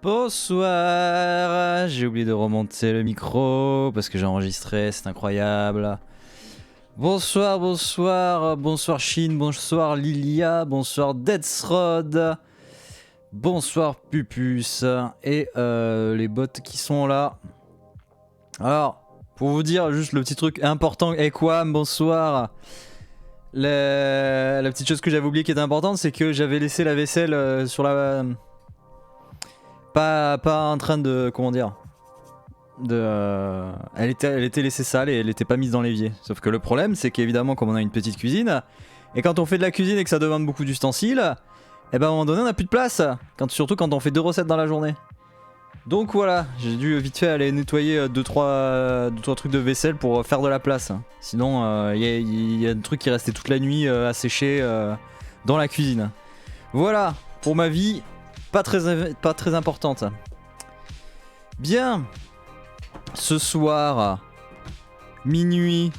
Bonsoir, j'ai oublié de remonter le micro parce que j'ai enregistré, c'est incroyable. Bonsoir, bonsoir Shin, bonsoir Lilia, bonsoir Deathsrod, bonsoir Pupus et les bots qui sont là. Alors, pour vous dire juste le petit truc important, Equam, bonsoir. La petite chose que j'avais oublié qui était importante, c'est que j'avais laissé la vaisselle sur la... Pas en train de... Comment dire elle était laissée sale et elle était pas mise dans l'évier. Sauf que le problème, c'est qu'évidemment, comme on a une petite cuisine, et quand on fait de la cuisine et que ça demande beaucoup d'ustensiles, et ben à un moment donné, on a plus de place. Surtout quand on fait 2 recettes dans la journée. Donc voilà, j'ai dû vite fait aller nettoyer 2-3 trucs de vaisselle pour faire de la place. Sinon, il y a un truc qui restait toute la nuit à sécher dans la cuisine. Voilà, pour ma vie, pas très importante. Bien. Ce soir, minuit.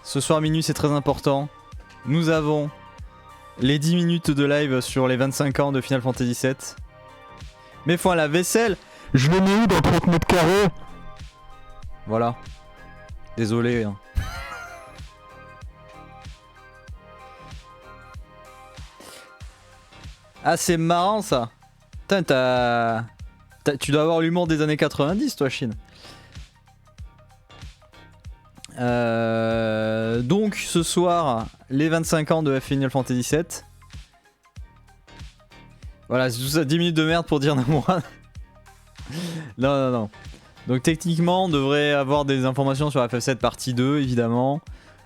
Ce soir, minuit, c'est très important. Nous avons les 10 minutes de live sur les 25 ans de Final Fantasy VII. Mais faut la vaisselle. Je le mets où dans 30 mètres carrés? Voilà. Désolé. Hein. Ah, c'est marrant ça. Putain, tu dois avoir l'humour des années 90, toi, Chine. Donc, ce soir, les 25 ans de Final Fantasy VII. Voilà, c'est tout ça, 10 minutes de merde pour dire Namoura. Non. Donc, techniquement, on devrait avoir des informations sur FF7 partie 2, évidemment.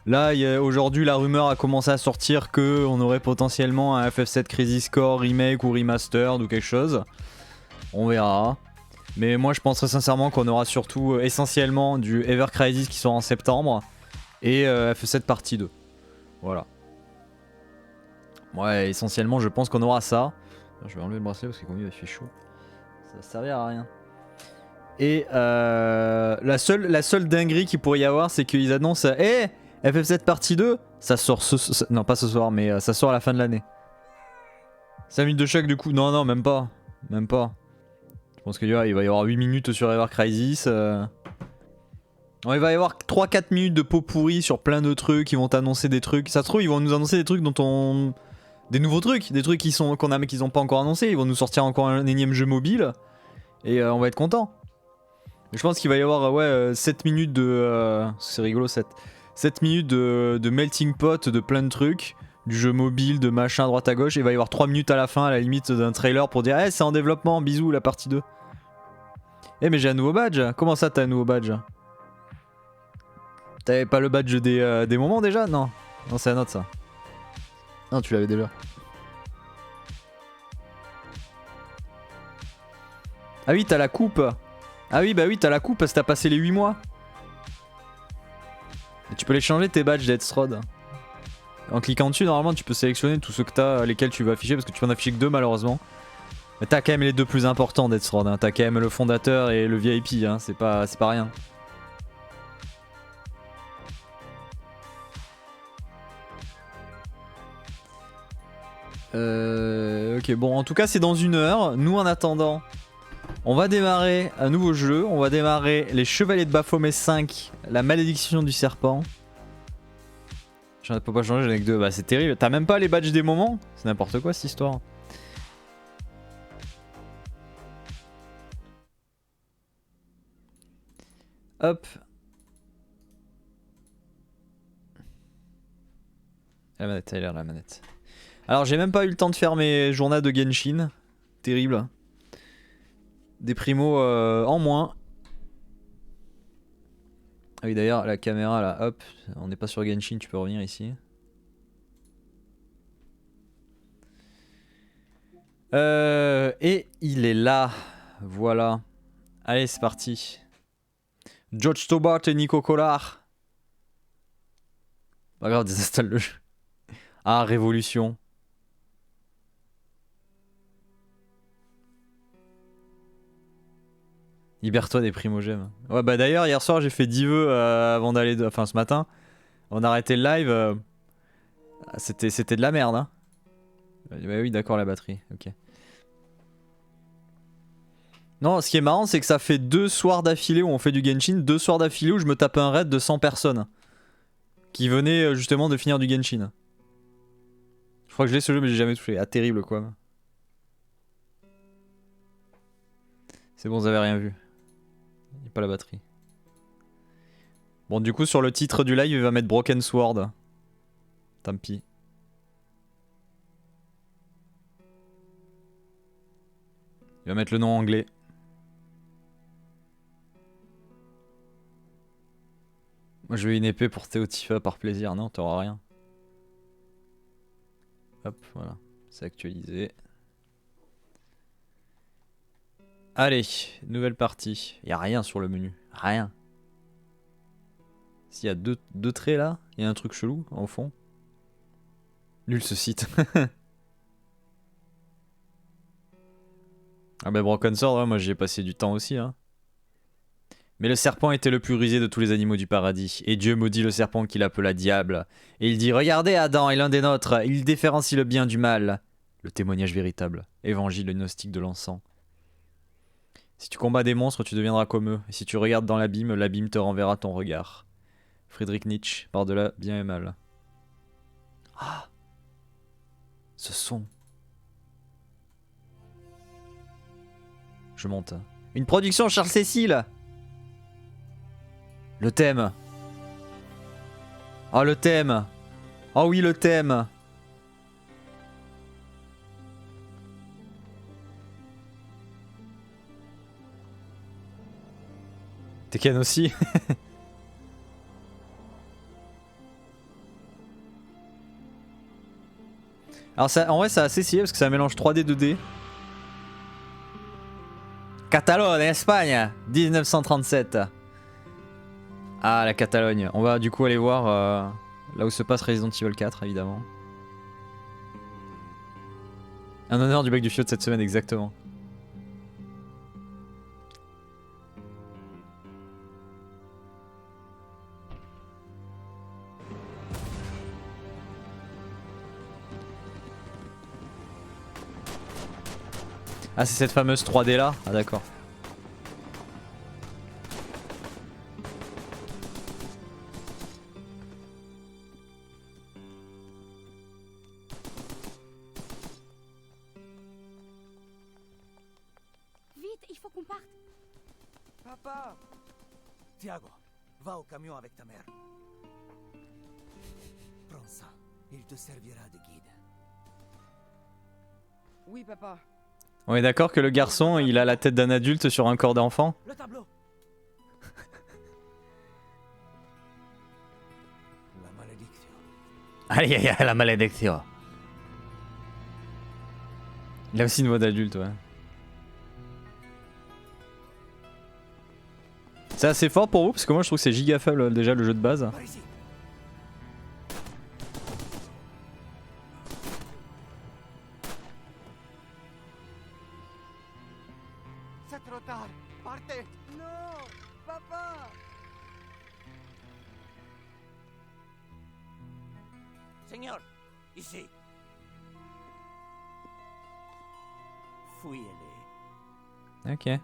Là, aujourd'hui, la rumeur a commencé à sortir qu'on aurait potentiellement un FF7 Crisis Core remake ou remastered ou quelque chose. On verra. Mais moi je penserais sincèrement qu'on aura surtout essentiellement du Ever Crisis qui sort en septembre et FF7 partie 2. Voilà. Ouais, essentiellement je pense qu'on aura ça. Je vais enlever le bracelet parce que comme il fait chaud. Ça va servir à rien. Et la seule dinguerie qu'il pourrait y avoir, c'est qu'ils annoncent FF7 partie 2, ça sort non pas ce soir, mais ça sort à la fin de l'année. 5 minutes de choc du coup. Non, même pas. Même pas. Je pense qu'il va y avoir 8 minutes sur Ever Crisis. Il va y avoir 3-4 minutes de pot pourri sur plein de trucs. Ils vont t'annoncer des trucs. Ça se trouve, ils vont nous annoncer des trucs dont on. Des nouveaux trucs. Des trucs qu'on a mais qu'ils n'ont pas encore annoncé. Ils vont nous sortir encore un énième jeu mobile. Et on va être content. Je pense qu'il va y avoir 7 minutes de. C'est rigolo, 7 minutes de melting pot de plein de trucs. Du jeu mobile, de machin à droite à gauche. Et il va y avoir 3 minutes à la fin, à la limite d'un trailer pour dire c'est en développement, bisous, la partie 2. Mais j'ai un nouveau badge. Comment ça t'as un nouveau badge? T'avais pas le badge des moments déjà? Non, c'est un autre ça. Non, tu l'avais déjà. Ah oui, t'as la coupe. Ah oui, bah oui, t'as la coupe parce que t'as passé les 8 mois. Et tu peux les changer tes badges Deathsrod. En cliquant dessus, normalement, tu peux sélectionner tous ceux que t'as, lesquels tu veux afficher parce que tu peux en afficher que 2 malheureusement. Mais t'as quand même les 2 plus importants Deathsrod. Hein. T'as quand même le fondateur et le VIP. Hein. C'est pas rien. Ok, bon, en tout cas, c'est dans 1 heure. Nous, en attendant, on va démarrer un nouveau jeu. On va démarrer les Chevaliers de Baphomet 5, la malédiction du serpent. J'en peux pas changer, j'en ai que 2. Bah, c'est terrible. T'as même pas les badges des moments? C'est n'importe quoi cette histoire. Hop. La manette, elle a l'air la manette. Alors j'ai même pas eu le temps de faire mes journaux de Genshin. Terrible. Des primos en moins. Ah oui d'ailleurs la caméra là, hop, on n'est pas sur Genshin, tu peux revenir ici. Et il est là. Voilà. Allez c'est parti. George Tobart et Nico Collard. Pas grave, désinstalle le jeu. Ah, Révolution. Libère-toi des primogèmes. Ouais, bah d'ailleurs, hier soir, j'ai fait 10 vœux avant d'aller. Enfin, ce matin, on a arrêté le live. C'était de la merde, hein. Bah oui, d'accord, la batterie. Ok. Non, ce qui est marrant, c'est que ça fait 2 soirs d'affilée où on fait du Genshin, 2 soirs d'affilée où je me tape un raid de 100 personnes. Qui venaient justement de finir du Genshin. Je crois que je l'ai ce jeu, mais j'ai jamais touché. Ah, terrible quoi. C'est bon, vous avez rien vu. Il n'y a pas la batterie. Bon, du coup, sur le titre du live, il va mettre Broken Sword. Tant pis. Il va mettre le nom anglais. Moi, je veux une épée pour Théotifa par plaisir. Non, t'auras rien. Hop, voilà. C'est actualisé. Allez, nouvelle partie. Il n'y a rien sur le menu. Rien. S'il y a deux traits là, il y a un truc chelou au fond. Nul ce site. Ah bah Broken Sword, ouais, moi j'y ai passé du temps aussi. Hein. Mais le serpent était le plus rusé de tous les animaux du paradis. Et Dieu maudit le serpent qu'il appela diable. Et il dit, regardez Adam est l'un des nôtres. Il différencie le bien du mal. Le témoignage véritable. Évangile gnostique de l'encens. Si tu combats des monstres, tu deviendras comme eux. Et si tu regardes dans l'abîme te renverra ton regard. Friedrich Nietzsche, par-delà bien et mal. Ah, ce son. Je monte. Une production Charles Cécile. Le thème. Oh le thème. Oh oui le thème. Tekken aussi. Alors ça, en vrai c'est assez stylé parce que ça mélange 3D 2D. Catalogne, Espagne, 1937. Ah la Catalogne. On va du coup aller voir là où se passe Resident Evil 4 évidemment. Un honneur du bac du Fio de cette semaine exactement. Ah c'est cette fameuse 3D là? Ah d'accord. Vite, il faut qu'on parte. Papa! Tiago, va au camion avec ta mère. Prends ça, il te servira de guide. Oui, papa. On est d'accord que le garçon il a la tête d'un adulte sur un corps d'enfant? Le tableau! La malédiction. Aïe aïe aïe la malédiction. Il a aussi une voix d'adulte ouais. C'est assez fort pour vous parce que moi je trouve que c'est giga faible déjà le jeu de base. Par ici. C'est trop tard. Partez. Non, papa. Seigneur, ici. Fouillez-les. Ok.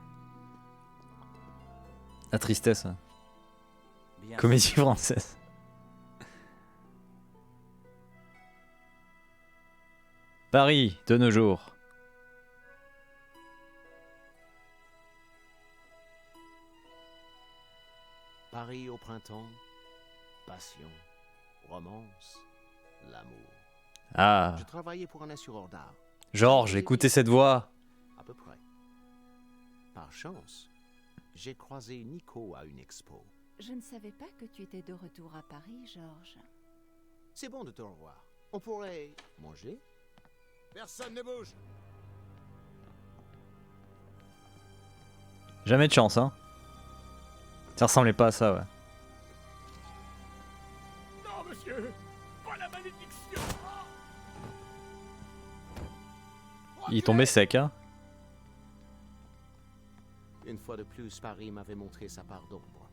La tristesse. Bien. Comédie française. Paris, de nos jours. Paris au printemps, passion, romance, l'amour. Ah, Je travaillais pour un assureur d'art, Georges, écoutez cette voix. à peu près. Par chance, j'ai croisé Nico à une expo. Je ne savais pas que tu étais de retour à Paris, Georges. C'est bon de te revoir. On pourrait manger? Personne ne bouge. Jamais de chance, hein. Ça ressemblait pas à ça, ouais. Non, monsieur. Pas la malédiction. Il est tombé sec, hein. Une fois de plus, Paris m'avait montré sa part d'ombre.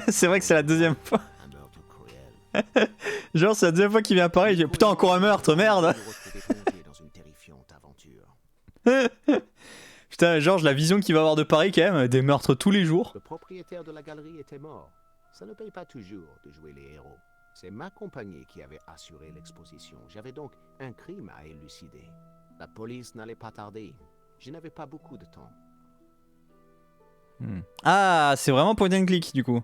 C'est vrai que c'est la deuxième fois. Un meurtre cruel. Genre, c'est la deuxième fois qu'il vient à Paris. Il dit, putain, encore un meurtre, merde. Je me retrouvais plongé dans une terrifiante aventure. Putain, Georges, la vision qu'il va avoir de Paris quand même, des meurtres tous les jours. Le propriétaire de la galerie était mort. Ça ne paye pas toujours de jouer les héros. C'est ma compagnie qui avait assuré l'exposition. J'avais donc un crime à élucider. La police n'allait pas tarder. Je n'avais pas beaucoup de temps. Ah, c'est vraiment point and click du coup.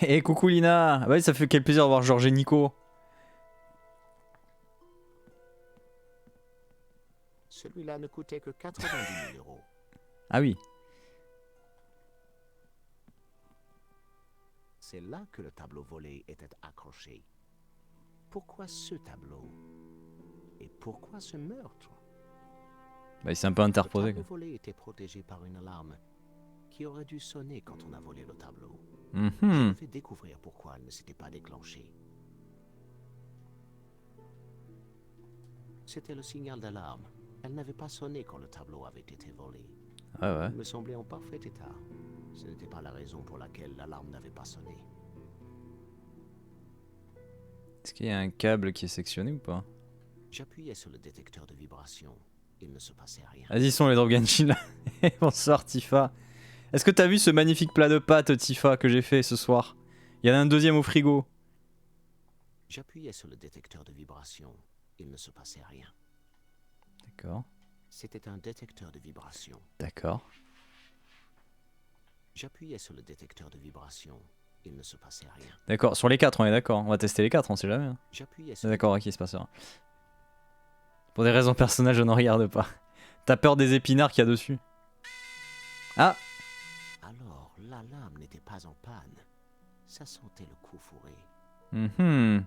Et coucou Lina. Ah bah oui, ça fait quel plaisir de voir Georges et Nico. Celui-là ne coûtait que 90 000 euros. Ah oui. C'est là que le tableau volé était accroché. Pourquoi ce tableau? Et pourquoi ce meurtre? Bah il s'est un peu Le interposé. tableau volé était protégé par une alarme qui aurait dû sonner quand on a volé le tableau. Je Mhm. me fais découvrir pourquoi elle ne s'était pas déclenchée. C'était le signal d'alarme. Elle n'avait pas sonné quand le tableau avait été volé. Ah ouais. Elle me semblait en parfait état. Ce n'était pas la raison pour laquelle l'alarme n'avait pas sonné. Est-ce qu'il y a un câble qui est sectionné ou pas? J'appuyais sur le détecteur de vibration. Il ne se passait rien. Vas-y, sont les Droganshin là. Bonsoir Tifa. Est-ce que t'as vu ce magnifique plat de pâtes Tifa que j'ai fait ce soir? Il y en a un deuxième au frigo. J'appuyais sur le détecteur de vibration. Il ne se passait rien. D'accord. C'était un détecteur de vibration. D'accord. J'appuyais sur le détecteur de vibration. Il ne se passait rien. D'accord. Sur les 4, on est d'accord. On va tester les 4, on sait jamais. Hein. J'appuyais sur D'accord, ok, il se passe rien. Pour des raisons personnelles, je ne regarde pas. T'as peur des épinards qu'il y a dessus? Ah! Alors, la lame n'était pas en panne. Ça sentait le coup fourré. Mhm.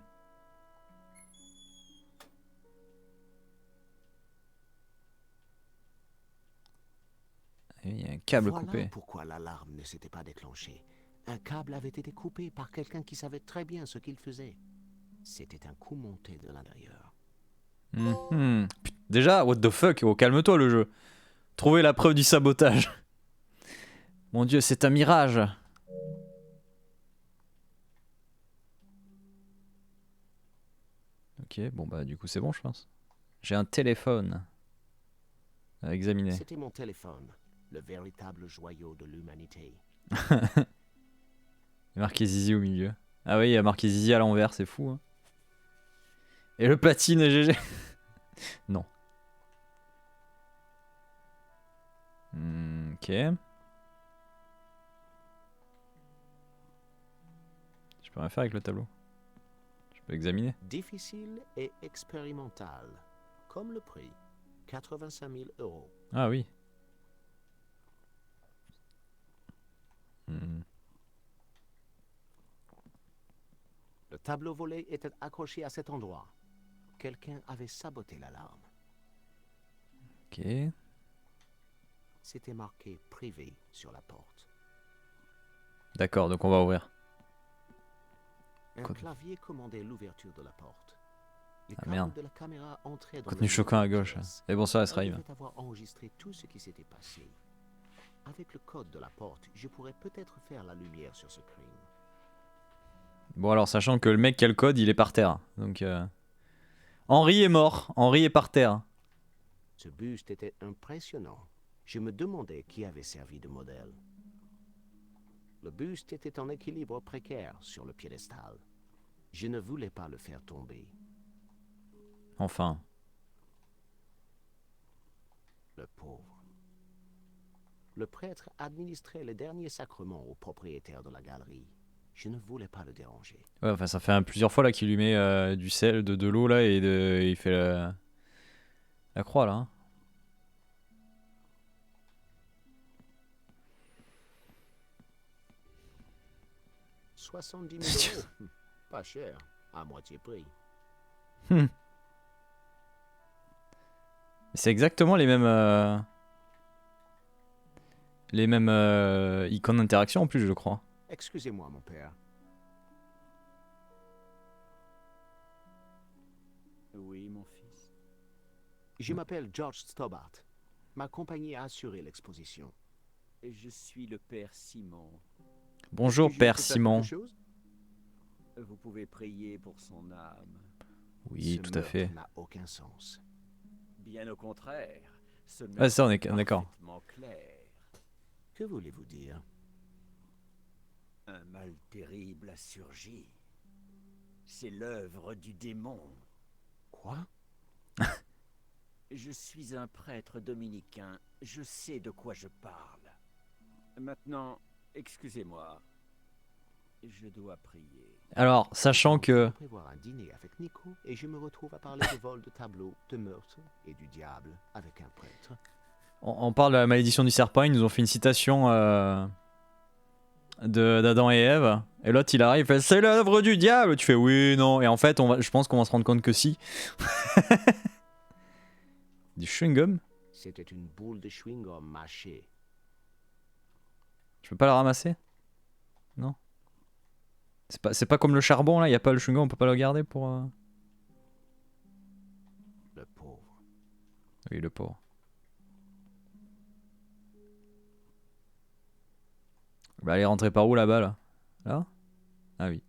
Il y a un câble Voilà coupé. pourquoi l'alarme ne s'était pas déclenchée. Un câble avait été coupé par quelqu'un qui savait très bien ce qu'il faisait. C'était un coup monté de l'intérieur. Mhm. Putain, déjà, what the fuck? Oh, calme-toi le jeu. Trouver la preuve du sabotage. Mon dieu, c'est un mirage. Ok, bon bah du coup c'est bon je pense. J'ai un téléphone à examiner. C'était mon téléphone, le véritable joyau de l'humanité. Il y a marqué Zizi au milieu. Ah oui, il y a marqué Zizi à l'envers, c'est fou. Hein. Et le platine GG. Non. Ok. Je peux rien faire avec le tableau. Je peux examiner. Difficile et expérimental. Comme le prix. 85 000 euros. Ah oui. Hmm. Le tableau volé était accroché à cet endroit. Quelqu'un avait saboté l'alarme. Ok. C'était marqué privé sur la porte. D'accord, donc on va ouvrir. Un Code. clavier commandait l'ouverture de la porte. Les Ah, câbles merde. de la caméra entraient dans Contenu le choquant à mur de la gauche. pièce. Et bonsoir Elle Esraïm. devait avoir enregistré tout ce qui s'était passé. Avec le code de la porte, je pourrais peut-être faire la lumière sur ce crime. Bon alors sachant que le mec qui a le code il est par terre. Donc Henri est mort. Henri est par terre. Ce buste était impressionnant. Je me demandais qui avait servi de modèle. Le buste était en équilibre précaire sur le piédestal. Je ne voulais pas le faire tomber. Enfin. Le pauvre. Le prêtre administrait les derniers sacrements au propriétaire de la galerie. Je ne voulais pas le déranger. Ouais enfin ça fait plusieurs fois là qu'il lui met du sel, de l'eau là et il fait la croix là. Hein. « 70 000 euros. Pas cher, à moitié prix. C'est exactement les mêmes icônes d'interaction en plus je crois. Excusez-moi, mon père. Oui, mon fils. Je m'appelle George Stobart. Ma compagnie a assuré l'exposition. Et je suis le père Simon. Bonjour Puis-je Père faire Simon. quelque chose? Vous pouvez prier pour son âme. Oui Ce tout à meurtre fait. n'a aucun sens. Bien au contraire. Ce Ouais, ça, on est meurtre d'accord. parfaitement clair. Que voulez-vous dire? Un mal terrible a surgi. C'est l'œuvre du démon. Quoi? Je suis un prêtre dominicain. Je sais de quoi je parle. Maintenant, excusez-moi. Je dois prier. Alors, sachant que... Prévoir un dîner avec Nico et je me retrouve à parler de vol de tableaux, de meurtre et du diable avec un prêtre. On parle de la malédiction du serpent, ils nous ont fait une citation d'Adam et Ève. Et l'autre il arrive, il fait c'est l'œuvre du diable. Tu fais oui, non. Et en fait, je pense qu'on va se rendre compte que si. Du chewing-gum. C'était une boule de chewing-gum mâchée. Je peux pas la ramasser? Non. C'est pas comme le charbon là, y a pas le chewing-gum, on peut pas le garder pour. Le pauvre. Oui, le pauvre. Bah, elle est rentrée par où là-bas là? Là? Ah oui.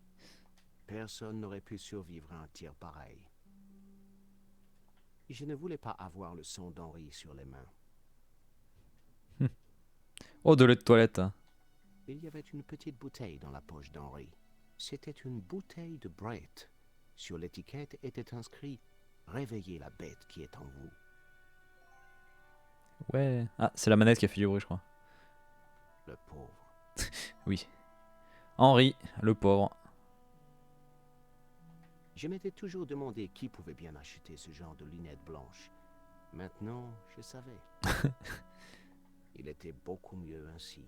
Personne n'aurait pu survivre à un tir pareil. Je ne voulais pas avoir le sang d'Henri sur les mains. Oh, de l'eau de toilette. Hein. Il y avait une petite bouteille dans la poche d'Henri. C'était une bouteille de Brett. Sur l'étiquette était inscrit « Réveillez la bête qui est en vous ». Ouais. Ah, c'est la manette qui a fait du bruit, je crois. Le pauvre. Oui. Henri, le pauvre. Je m'étais toujours demandé qui pouvait bien acheter ce genre de lunettes blanches. Maintenant, je savais. Il était beaucoup mieux ainsi.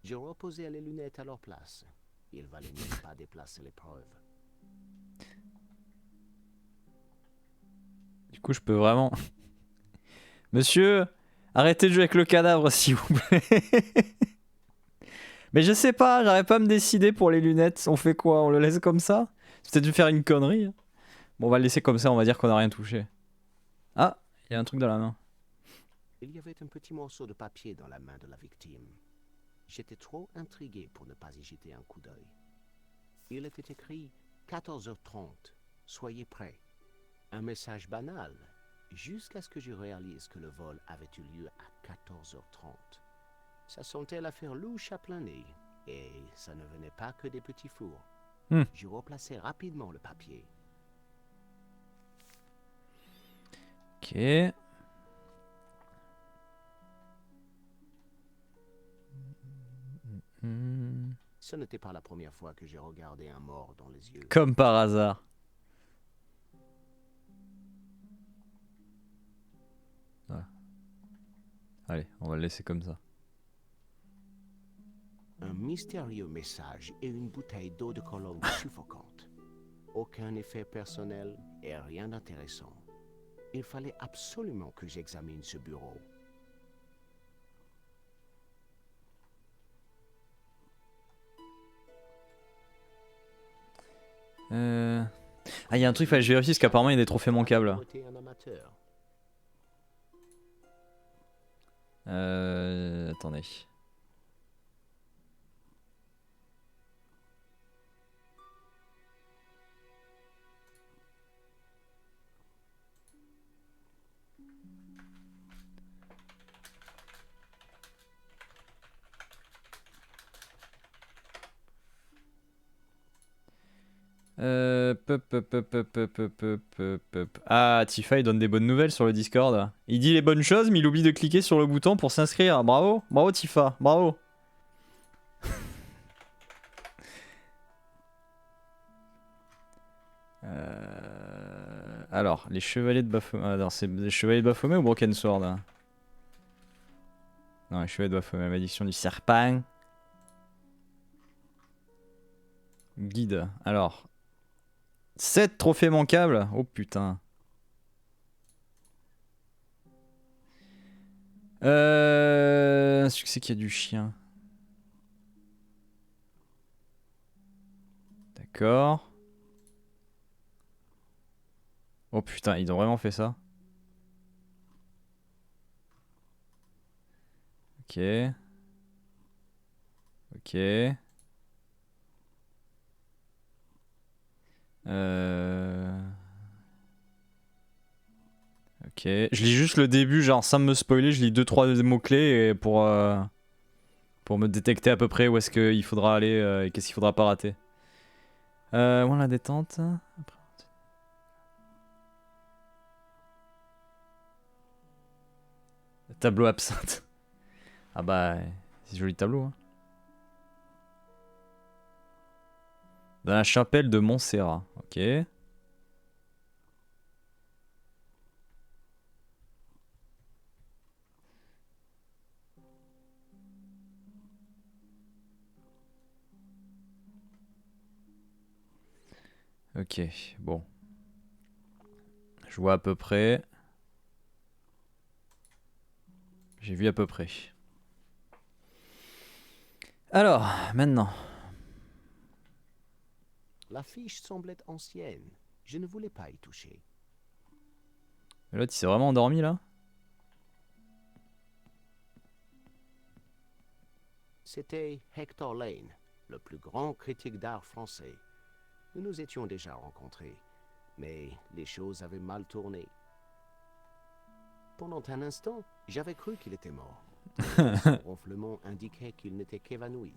Je reposais les lunettes à leur place. Il valait mieux pas déplacer l'épreuve. Du coup, je peux vraiment. Monsieur, arrêtez de jouer avec le cadavre, s'il vous plaît. Mais je sais pas, j'arrive pas à me décider pour les lunettes. On fait quoi? On le laisse comme ça? C'est peut-être de faire une connerie. Bon, on va le laisser comme ça, on va dire qu'on a rien touché. Ah, il y a un truc dans la main. Il y avait un petit morceau de papier dans la main de la victime. J'étais trop intrigué pour ne pas y jeter un coup d'œil. Il était écrit 14h30, soyez prêts. Un message banal, jusqu'à ce que je réalise que le vol avait eu lieu à 14h30. Ça sentait l'affaire louche à plein nez, et ça ne venait pas que des petits fours. Je replaçais rapidement le papier. Ok. Ce n'était pas la première fois que j'ai regardé un mort dans les yeux. Comme par hasard. Voilà. Allez, on va le laisser comme ça. Un mystérieux message et une bouteille d'eau de Cologne suffocante. Aucun effet personnel et rien d'intéressant. Il fallait absolument que j'examine ce bureau. Ah, il y a un truc, fallait que je vérifie parce qu'apparemment il y a des trophées manquables. Un amateur. Attendez. Ah, Tifa il donne des bonnes nouvelles sur le Discord. Il dit les bonnes choses, mais il oublie de cliquer sur le bouton pour s'inscrire. Bravo, bravo Tifa, bravo. Alors, les chevaliers de Baphomet. Non, c'est les chevaliers de Baphomet ou Broken Sword hein. Non, les chevaliers de Baphomet, malédiction du serpent. Guide. Alors, 7 trophées manquables. Oh putain. Succès qu'il y a du chien. D'accord. Oh putain, ils ont vraiment fait ça. Ok. Ok. je lis juste le début, genre sans me spoiler, je lis 2-3 mots-clés pour me détecter à peu près où est-ce qu'il faudra aller et qu'est-ce qu'il faudra pas rater. Voilà la détente. Après, le tableau absinthe. Ah bah, c'est joli tableau. Hein. Dans la chapelle de Montserrat. Ok. Ok, bon. Je vois à peu près. J'ai vu à peu près. Alors, maintenant. La fiche semblait ancienne. Je ne voulais pas y toucher. L'autre, il s'est vraiment endormi là? C'était Hector Lane, le plus grand critique d'art français. Nous nous étions déjà rencontrés, mais les choses avaient mal tourné. Pendant un instant, j'avais cru qu'il était mort. Son ronflement indiquait qu'il n'était qu'évanoui.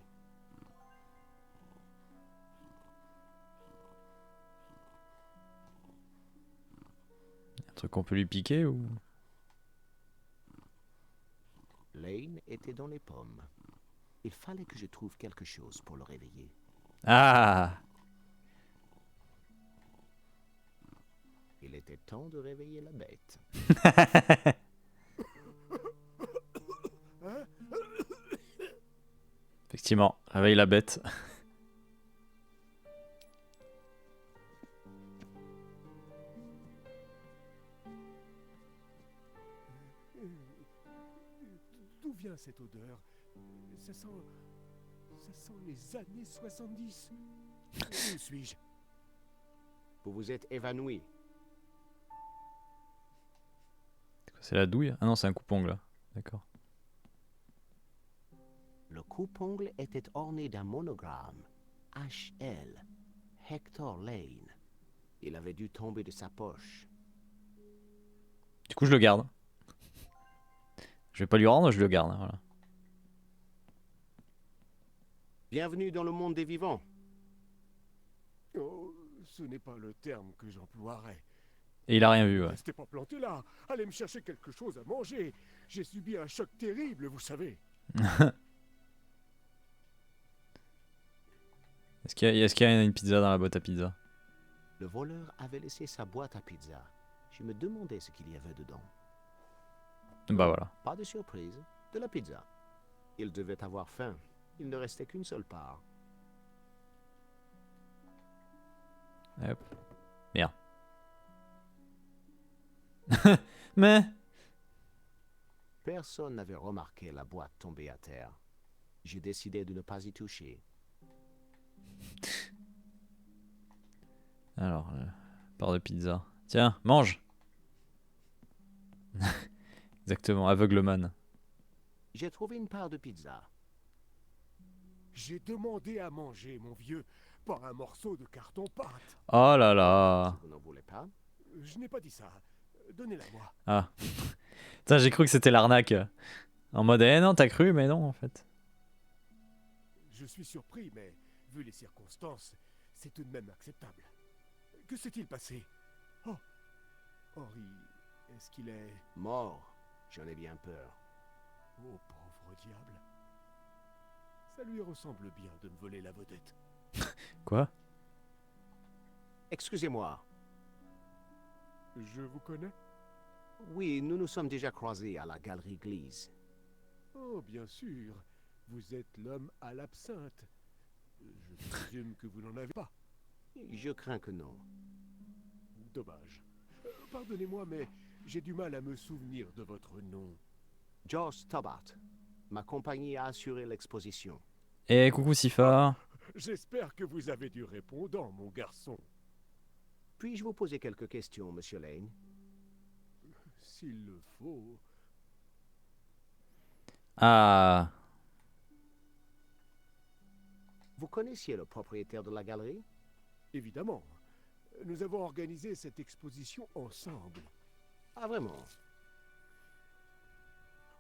Un truc qu'on peut lui piquer ou? Lane était dans les pommes. Il fallait que je trouve quelque chose pour le réveiller. Ah! Il était temps de réveiller la bête. Effectivement, réveille la bête. D'où vient cette odeur? Ça sent les années 70. Où suis-je? Vous vous êtes évanoui. C'est la douille? Ah non, c'est un coupe-ongle là. D'accord. Le coupe-ongle était orné d'un monogramme. HL. Hector Lane. Il avait dû tomber de sa poche. Du coup, je le garde. Je vais pas lui rendre, je le garde. Voilà. Bienvenue dans le monde des vivants. Oh, ce n'est pas le terme que j'emploierais. Et il a rien vu, ouais. Restez pas planté là. Allez me chercher quelque chose à manger. J'ai subi un choc terrible, vous savez. Est-ce qu'il y a une pizza dans la boîte à pizza? Le voleur avait laissé sa boîte à pizza. Je me demandais ce qu'il y avait dedans. Bah voilà. Pas de surprise, de la pizza. Il devait avoir faim. Il ne restait qu'une seule part. Hop. Bien. Mais... Personne n'avait remarqué la boîte tombée à terre. J'ai décidé de ne pas y toucher. Alors, part de pizza. Tiens, mange. Exactement, aveugleman. J'ai trouvé une part de pizza. J'ai demandé à manger, mon vieux, pas un morceau de carton-pâte. Oh là là. Si vous n'en voulez pas, Je n'ai pas dit ça. Donnez-la moi. Ah. Putain, j'ai cru que c'était l'arnaque. En mode, eh non, t'as cru, mais non, en fait. Je suis surpris, mais vu les circonstances, c'est tout de même acceptable. Que s'est-il passé? Oh, Henri, est-ce qu'il est... mort. J'en ai bien peur. Oh, pauvre diable. Ça lui ressemble bien de me voler la vedette. Quoi? Excusez-moi. Je vous connais? Oui, nous nous sommes déjà croisés à la galerie Glise. Oh, bien sûr. Vous êtes l'homme à l'absinthe. Je présume que vous n'en avez pas. Je crains que non. Dommage. Pardonnez-moi, mais j'ai du mal à me souvenir de votre nom. Josh Tobat. Ma compagnie a assuré l'exposition. Eh, coucou Sifa. J'espère que vous avez du répondant, mon garçon. Puis-je vous poser quelques questions, Monsieur Lane? S'il le faut. Ah. Vous connaissiez le propriétaire de la galerie? Évidemment. Nous avons organisé cette exposition ensemble. Ah, vraiment?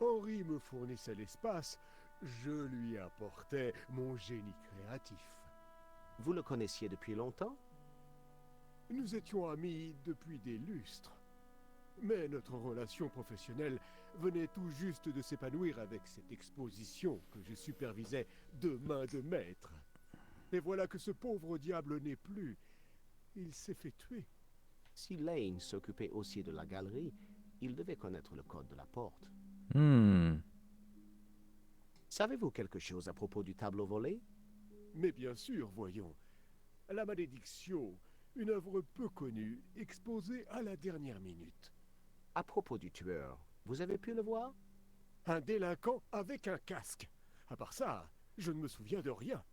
Henri me fournissait l'espace, je lui apportais mon génie créatif. Vous le connaissiez depuis longtemps? Nous étions amis depuis des lustres. Mais notre relation professionnelle venait tout juste de s'épanouir avec cette exposition que je supervisais de main de maître. Et voilà que ce pauvre diable n'est plus. Il s'est fait tuer. Si Lane s'occupait aussi de la galerie, il devait connaître le code de la porte. Hmm. Savez-vous quelque chose à propos du tableau volé? Mais bien sûr, voyons. La malédiction, une œuvre peu connue, exposée à la dernière minute. À propos du tueur, vous avez pu le voir? Un délinquant avec un casque. À part ça, je ne me souviens de rien.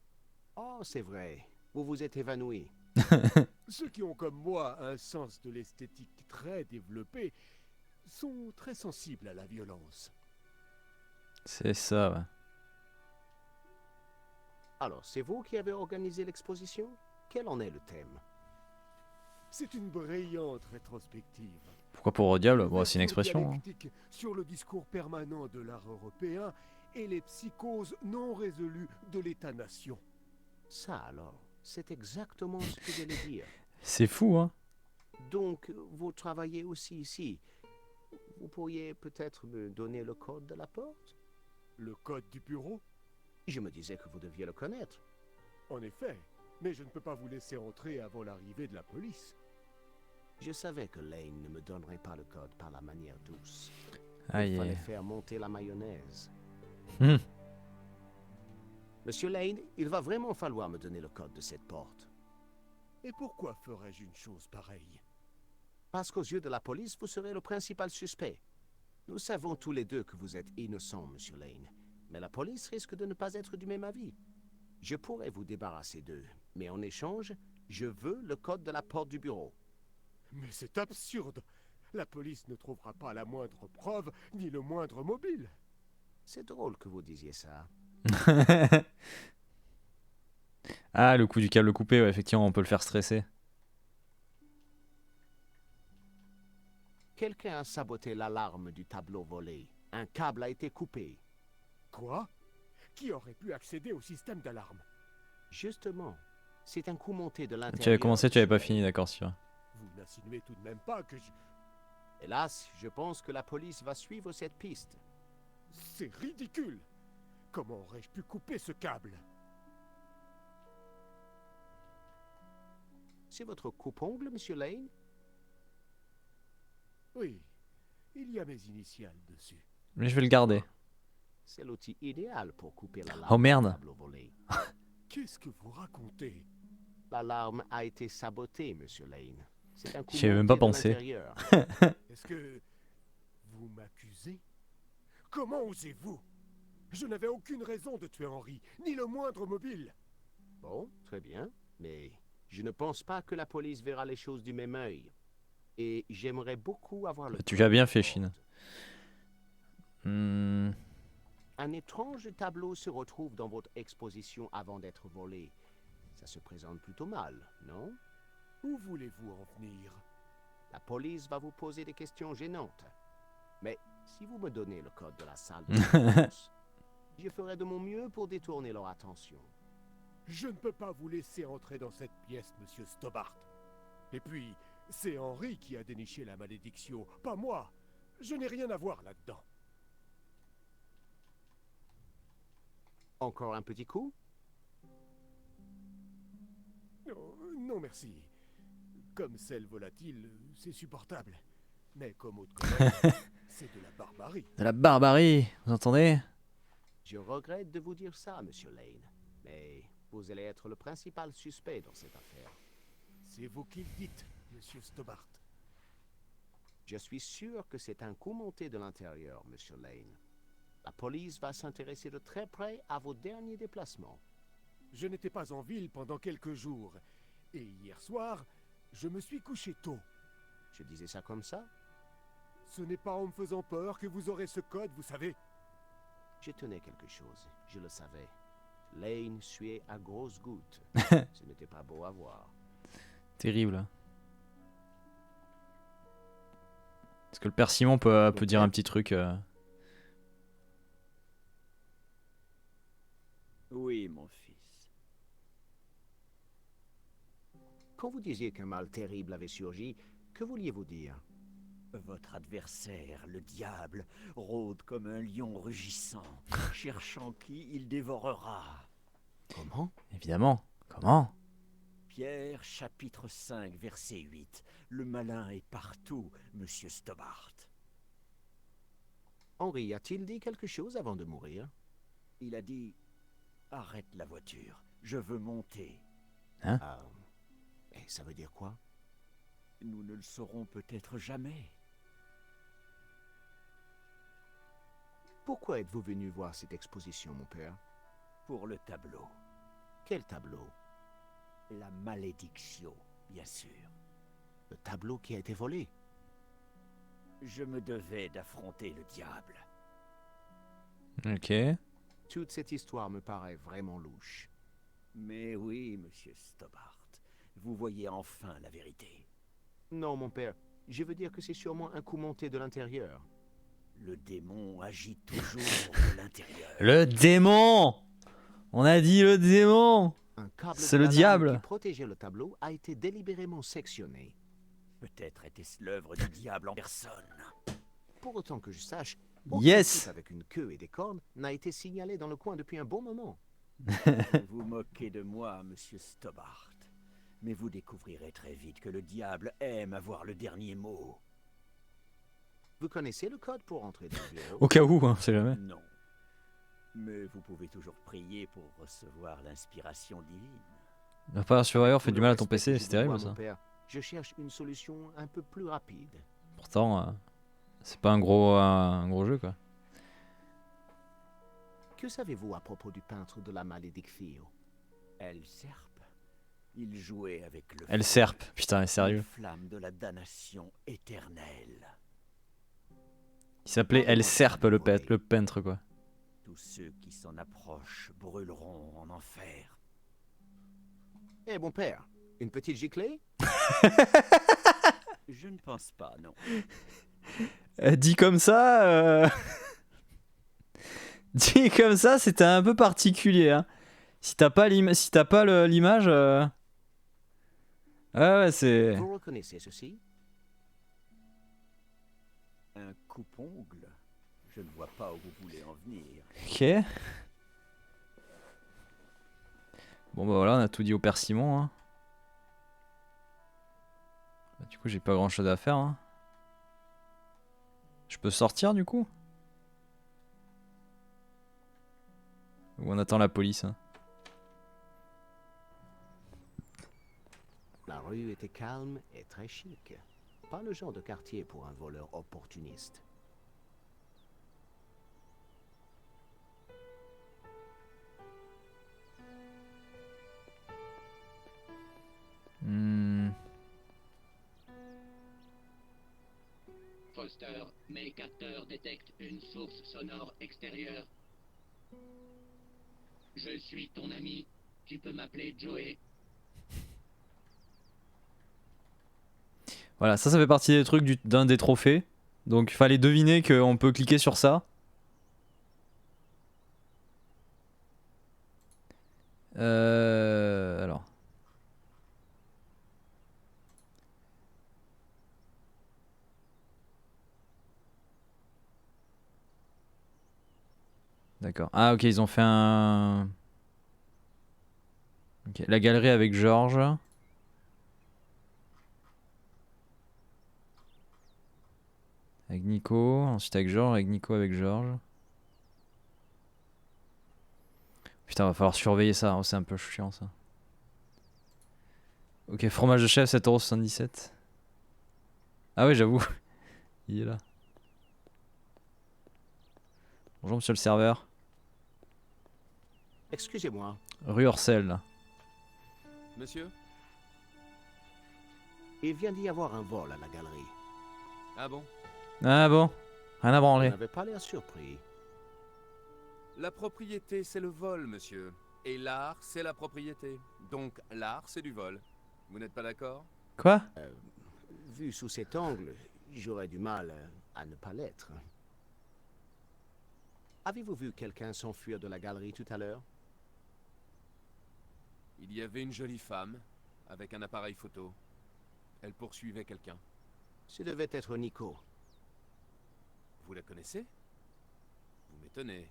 Oh, c'est vrai. Vous vous êtes évanoui. Ceux qui ont comme moi un sens de l'esthétique très développé sont très sensibles à la violence. C'est ça, ouais. Alors, c'est vous qui avez organisé l'exposition? Quel en est le thème? C'est une brillante rétrospective. Pourquoi pauvre diable? Bon, Ouverture c'est une expression. Hein. dialectique sur le discours permanent de l'art européen et les psychoses non résolues de l'État-nation. Ça alors, c'est exactement ce que j'allais dire. C'est fou, hein. Donc, vous travaillez aussi ici. Vous pourriez peut-être me donner le code de la porte? Le code du bureau? Je me disais que vous deviez le connaître. En effet, mais je ne peux pas vous laisser entrer avant l'arrivée de la police. Je savais que Lane ne me donnerait pas le code par la manière douce. Aïe, Il fallait aïe. faire monter la mayonnaise. Hmm. Monsieur Lane, il va vraiment falloir me donner le code de cette porte. Et pourquoi ferais-je une chose pareille? Parce qu'aux yeux de la police, vous serez le principal suspect. Nous savons tous les deux que vous êtes innocent, Monsieur Lane. Mais la police risque de ne pas être du même avis. Je pourrais vous débarrasser d'eux, mais en échange, je veux le code de la porte du bureau. Mais c'est absurde. La police ne trouvera pas la moindre preuve, ni le moindre mobile. C'est drôle que vous disiez ça. Ah, le coup du câble coupé, ouais, effectivement, on peut le faire stresser. Quelqu'un a saboté l'alarme du tableau volé. Un câble a été coupé. Quoi? Qui aurait pu accéder au système d'alarme? Justement, c'est un coup monté de l'intérieur. Tu avais commencé, tu avais pas fini, d'accord, sûr. Vous n'insinuez tout de même pas que je... Hélas, je pense que la police va suivre cette piste. C'est ridicule. Comment aurais-je pu couper ce câble? C'est votre coupe-ongle, Monsieur Lane? Oui, il y a mes initiales dessus. Mais je vais le garder. C'est l'outil idéal pour couper l'alarme Oh, merde. du tableau volé. Qu'est-ce que vous racontez? L'alarme a été sabotée, Monsieur Lane. C'est un coup J'y avais même monté pas de pensé. l'intérieur. Est-ce que vous m'accusez? Comment osez-vous? Je n'avais aucune raison de tuer Henri, ni le moindre mobile. Bon, très bien, mais je ne pense pas que la police verra les choses du même œil. Et j'aimerais beaucoup avoir le... Tu code as bien de fait, porte. Chine. Hmm. Un étrange tableau se retrouve dans votre exposition avant d'être volé. Ça se présente plutôt mal, non? Où voulez-vous en venir? La police va vous poser des questions gênantes. Mais si vous me donnez le code de la salle de réponse, je ferai de mon mieux pour détourner leur attention. Je ne peux pas vous laisser entrer dans cette pièce, monsieur Stobart. Et puis, c'est Henri qui a déniché la malédiction, pas moi. Je n'ai rien à voir là-dedans. Encore un petit coup? Non, non, merci. Comme sel volatile, c'est supportable. Mais comme eau de Cologne, c'est de la barbarie. De la barbarie, vous entendez? Je regrette de vous dire ça, Monsieur Lane. Mais vous allez être le principal suspect dans cette affaire. C'est vous qui le dites, monsieur Stobart. Je suis sûr que c'est un coup monté de l'intérieur, Monsieur Lane. La police va s'intéresser de très près à vos derniers déplacements. Je n'étais pas en ville pendant quelques jours. Et hier soir, je me suis couché tôt. Je disais ça comme ça? Ce n'est pas en me faisant peur que vous aurez ce code, vous savez. Je tenais quelque chose, je le savais. Lane suait à grosses gouttes. Ce n'était pas beau à voir. Terrible. Est-ce que le père Simon peut dire un petit truc Oui, mon fils. Quand vous disiez qu'un mal terrible avait surgi, que vouliez-vous dire? Votre adversaire, le diable, rôde comme un lion rugissant, cherchant qui il dévorera. Comment? Évidemment. Comment? Pierre, chapitre 5, verset 8. Le malin est partout, monsieur Stobbart. Henri a-t-il dit quelque chose avant de mourir? Il a dit « Arrête la voiture, je veux monter. Ah. Et ça veut dire quoi? » Nous ne le saurons peut-être jamais. Pourquoi êtes-vous venu voir cette exposition, mon père? Pour le tableau. Quel tableau? La malédiction, bien sûr. Le tableau qui a été volé? Je me devais d'affronter le diable. Ok. Toute cette histoire me paraît vraiment louche. Mais oui, monsieur Stobbart, vous voyez enfin la vérité. Non, mon père, je veux dire que c'est sûrement un coup monté de l'intérieur. Le démon agit toujours de l'intérieur. Le démon! On a dit le démon! Un câble C'est de le l'alarme diable. qui protégeait le tableau a été délibérément sectionné. Peut-être était-ce l'œuvre du diable en personne. Pour autant que je sache, aucun Yes! type avec une queue et des cornes n'a été signalé dans le coin depuis un bon moment. Vous vous moquez de moi, monsieur Stobbart. Mais vous découvrirez très vite que le diable aime avoir le dernier mot. Vous connaissez le code pour entrer dans le bureau? Au cas où, hein, c'est jamais. Non. Mais vous pouvez toujours prier pour recevoir l'inspiration divine. Le Fire Survivor fait Tout du le mal à ton respect PC, que c'est je vous dois, terrible mon ça. père, je cherche une solution un peu plus rapide. Pourtant, c'est pas un gros jeu quoi. Que savez-vous à propos du peintre de la malédiction? El Serpe. Il jouait avec le Elle feu, serpe, putain, est les sérieux. flammes de la damnation éternelle. Il s'appelait El Serpe, le peintre quoi. Tous ceux qui s'en approchent brûleront en enfer. Eh, mon père, une petite giclée? Je ne pense pas, non. Dit comme ça, dit comme ça, c'était un peu particulier. Hein. Si t'as pas l'image, ouais, c'est. Vous reconnaissez ceci? Un coupe-ongle. Je ne vois pas où vous voulez en venir. Ok. Bon bah voilà, on a tout dit au père Simon. Hein. Bah, du coup, j'ai pas grand chose à faire. Hein. Je peux sortir du coup? Ou on attend la police? Hein. La rue était calme et très chic. Pas le genre de quartier pour un voleur opportuniste. Hmm. Foster, mes capteurs détectent une source sonore extérieure. Je suis ton ami. Tu peux m'appeler Joey. Voilà, ça fait partie des trucs d'un des trophées. Donc il fallait deviner qu'on peut cliquer sur ça. Alors. D'accord. Ah ok, ils ont fait un... Ok, la galerie avec Georges. Avec Nico, ensuite avec Georges, avec Nico, avec Georges. Putain, va falloir surveiller ça, oh, c'est un peu chiant ça. Ok, fromage de chef, 7,77€. Ah oui, j'avoue. Il est là. Bonjour monsieur le serveur. Excusez-moi, Rue Orcel. Monsieur? il vient d'y avoir un vol à la galerie. Ah bon? Ah bon? Rien à Vous branler. n'avez pas l'air surpris. La propriété, c'est le vol, monsieur. Et l'art, c'est la propriété. Donc l'art, c'est du vol. Vous n'êtes pas d'accord? Quoi? Vu sous cet angle, J'aurais du mal à ne pas l'être. Avez-vous vu quelqu'un s'enfuir de la galerie tout à l'heure? Il y avait une jolie femme, avec un appareil photo. Elle poursuivait quelqu'un. Ce devait être Nico. Vous la connaissez? Vous m'étonnez.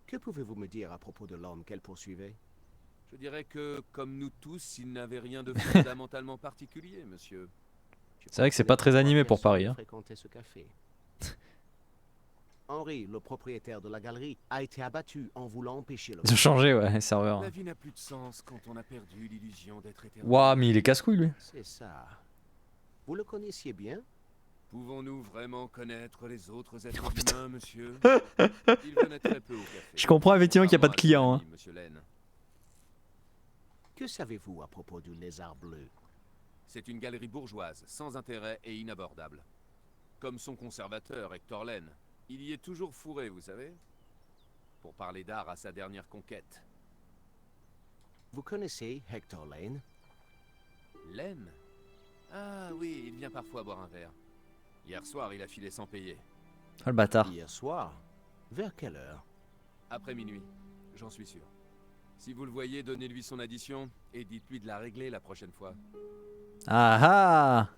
Que pouvez-vous me dire à propos de l'homme qu'elle poursuivait? Je dirais que, comme nous tous, il n'avait rien de fondamentalement particulier, monsieur. C'est vrai que c'est pas très animé pour Paris. Hein. Fréquenter ce café. Henri, le propriétaire de la galerie, a été abattu en voulant empêcher le... Ils ont changé, ouais, les serveurs. La vie n'a plus de sens quand on a perdu l'illusion d'être éternel. Waouh, mais il est casse-couille, lui. C'est ça. Vous le connaissiez bien? Pouvons-nous vraiment connaître les autres êtres Oh, putain. humains, monsieur? Il venait très peu au café. Je comprends effectivement qu'il n'y a pas de clients. Hein. Monsieur Lane. Que savez-vous à propos du lézard bleu? C'est une galerie bourgeoise, sans intérêt et inabordable. Comme son conservateur, Hector Lane. Il y est toujours fourré, vous savez? Pour parler d'art à sa dernière conquête. Vous connaissez Hector Lane? Lane? Ah oui, il vient parfois boire un verre. Hier soir, il a filé sans payer. Ah, le bâtard. Hier soir? Vers quelle heure? Après minuit, j'en suis sûr. Si vous le voyez, donnez-lui son addition et dites-lui de la régler la prochaine fois. Ah ah.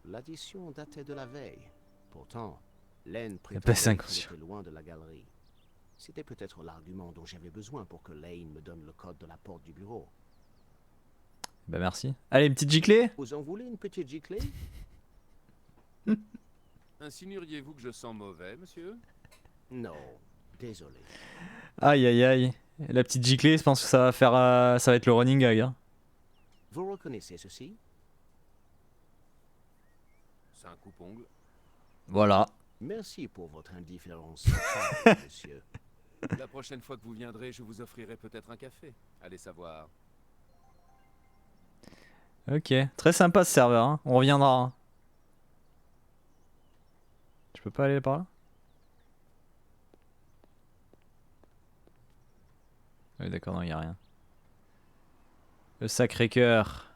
L'addition datait de la veille. Pourtant, Lane pas prétendait cinq qu'il sur- était loin de la galerie. C'était peut-être l'argument dont j'avais besoin pour que Lane me donne le code de la porte du bureau. Bah merci. Allez, une petite giclée. Vous en voulez une petite giclée? Insinueriez-vous que je sens mauvais, monsieur? Non, désolé. Aïe aïe aïe. La petite giclée, je pense que ça va faire, ça va être le running gag. Hein. Vous reconnaissez ceci? C'est un coupe-ongle. Voilà. Merci pour votre indifférence, monsieur. La prochaine fois que vous viendrez, je vous offrirai peut-être un café. Allez savoir. Ok, très sympa ce serveur. Hein. On reviendra. Hein. Je peux pas aller par là? Oui, d'accord, non, il a rien. Le Sacré-Cœur.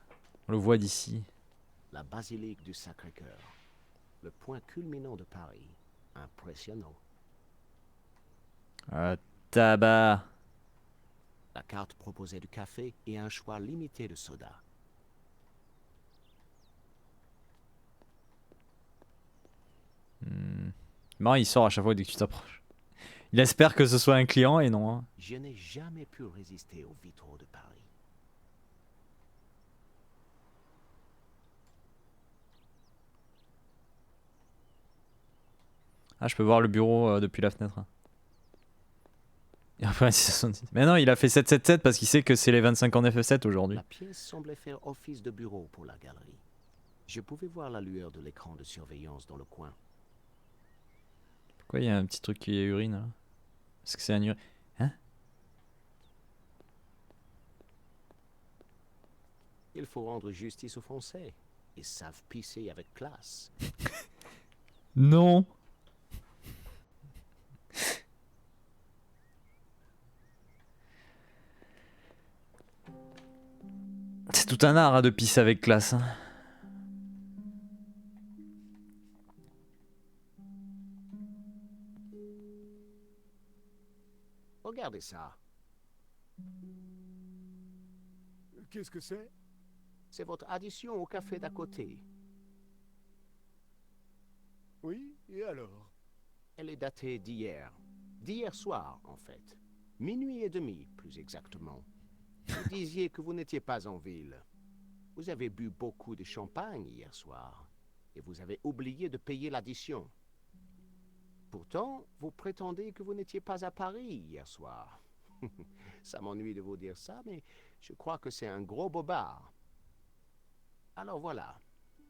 On le voit d'ici. La basilique du Sacré-Cœur. Le point culminant de Paris. Impressionnant. Tabac. La carte proposait du café et un choix limité de soda. Marrant, il sort à chaque fois dès que tu t'approches. Il espère que ce soit un client et non. Hein. Je n'ai jamais pu résister aux vitraux de Paris. Ah, je peux voir le bureau depuis la fenêtre. Et après, 666. Mais non, il a fait 777 parce qu'il sait que c'est les 25 ans FF7 aujourd'hui. La pièce semblait faire office de bureau pour la galerie. Je pouvais voir la lueur de l'écran de surveillance dans le coin. Pourquoi il y a un petit truc qui est urine là? Est-ce que c'est un urine? Hein? Il faut rendre justice aux Français. Ils savent pisser avec classe. Non. C'est tout un art hein, de pisser avec classe. Hein. Regardez ça. Qu'est-ce que c'est? C'est votre addition au café d'à côté. Oui, et alors? Elle est datée d'hier. D'hier soir, en fait. Minuit et demi, plus exactement. Vous disiez que vous n'étiez pas en ville. Vous avez bu beaucoup de champagne hier soir. Et vous avez oublié de payer l'addition. Pourtant, vous prétendez que vous n'étiez pas à Paris hier soir. Ça m'ennuie de vous dire ça, mais je crois que c'est un gros bobard. Alors voilà,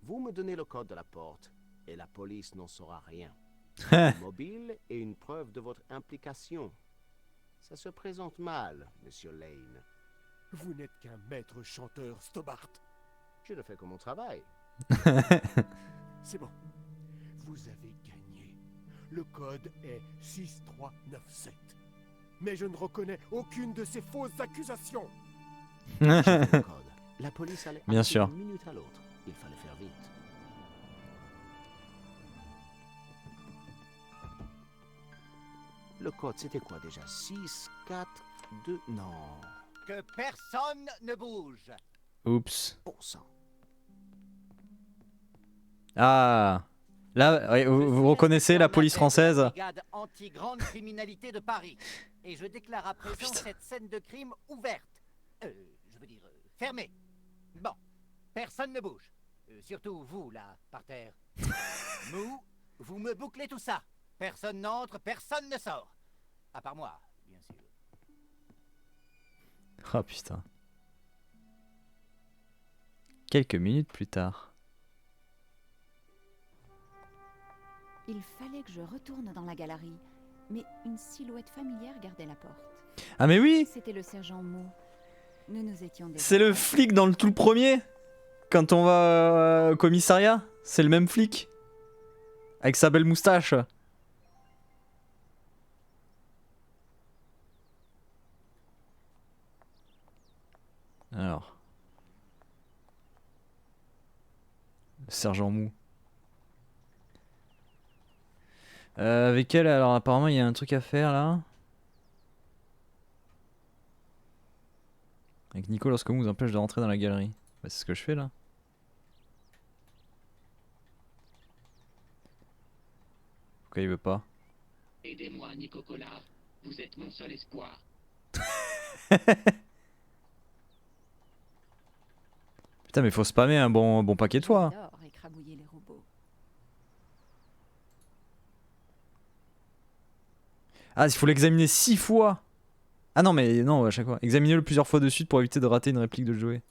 vous me donnez le code de la porte, et la police n'en saura rien. Un mobile et une preuve de votre implication. Ça se présente mal, monsieur Lane. Vous n'êtes qu'un maître chanteur, Stobart. Je ne fais que mon travail. C'est bon. Vous avez gagné. Le code est 6397. Mais je ne reconnais aucune de ces fausses accusations. J'ai le code. La police allait Bien agir sûr. d'une minute à l'autre. Il fallait faire vite. Le code, c'était quoi déjà? 6, 4, 2... Non. Que personne ne bouge. Oups. Bon sang. Ah. Là, ouais, vous reconnaissez la police française? Brigade anti-grande criminalité de Paris. Et je déclare à présent putain. cette scène de crime ouverte. Je veux dire, fermée. Bon, personne ne bouge. Surtout vous, là, par terre. Vous me bouclez tout ça. Personne n'entre, personne ne sort. À part moi, bien sûr. Oh putain. Quelques minutes plus tard. Il fallait que je retourne dans la galerie, mais une silhouette familière gardait la porte. Ah mais oui, C'était le sergent Mo. Nous nous étions déjà... c'est le flic dans le tout le premier. Quand on va au commissariat, c'est le même flic. Avec sa belle moustache. Alors. Le sergent Mou. Avec elle, alors apparemment il y a un truc à faire là. Avec Nico, lorsque vous empêche de rentrer dans la galerie. Bah, c'est ce que je fais là. Pourquoi il veut pas? Aidez-moi, Nico Collard. Vous êtes mon seul espoir. Putain mais faut spammer un bon paquet de fois. J'adore écrabouiller les robots. Ah, il faut l'examiner 6 fois. Ah non mais non à chaque fois. Examinez-le plusieurs fois de suite pour éviter de rater une réplique de Joey.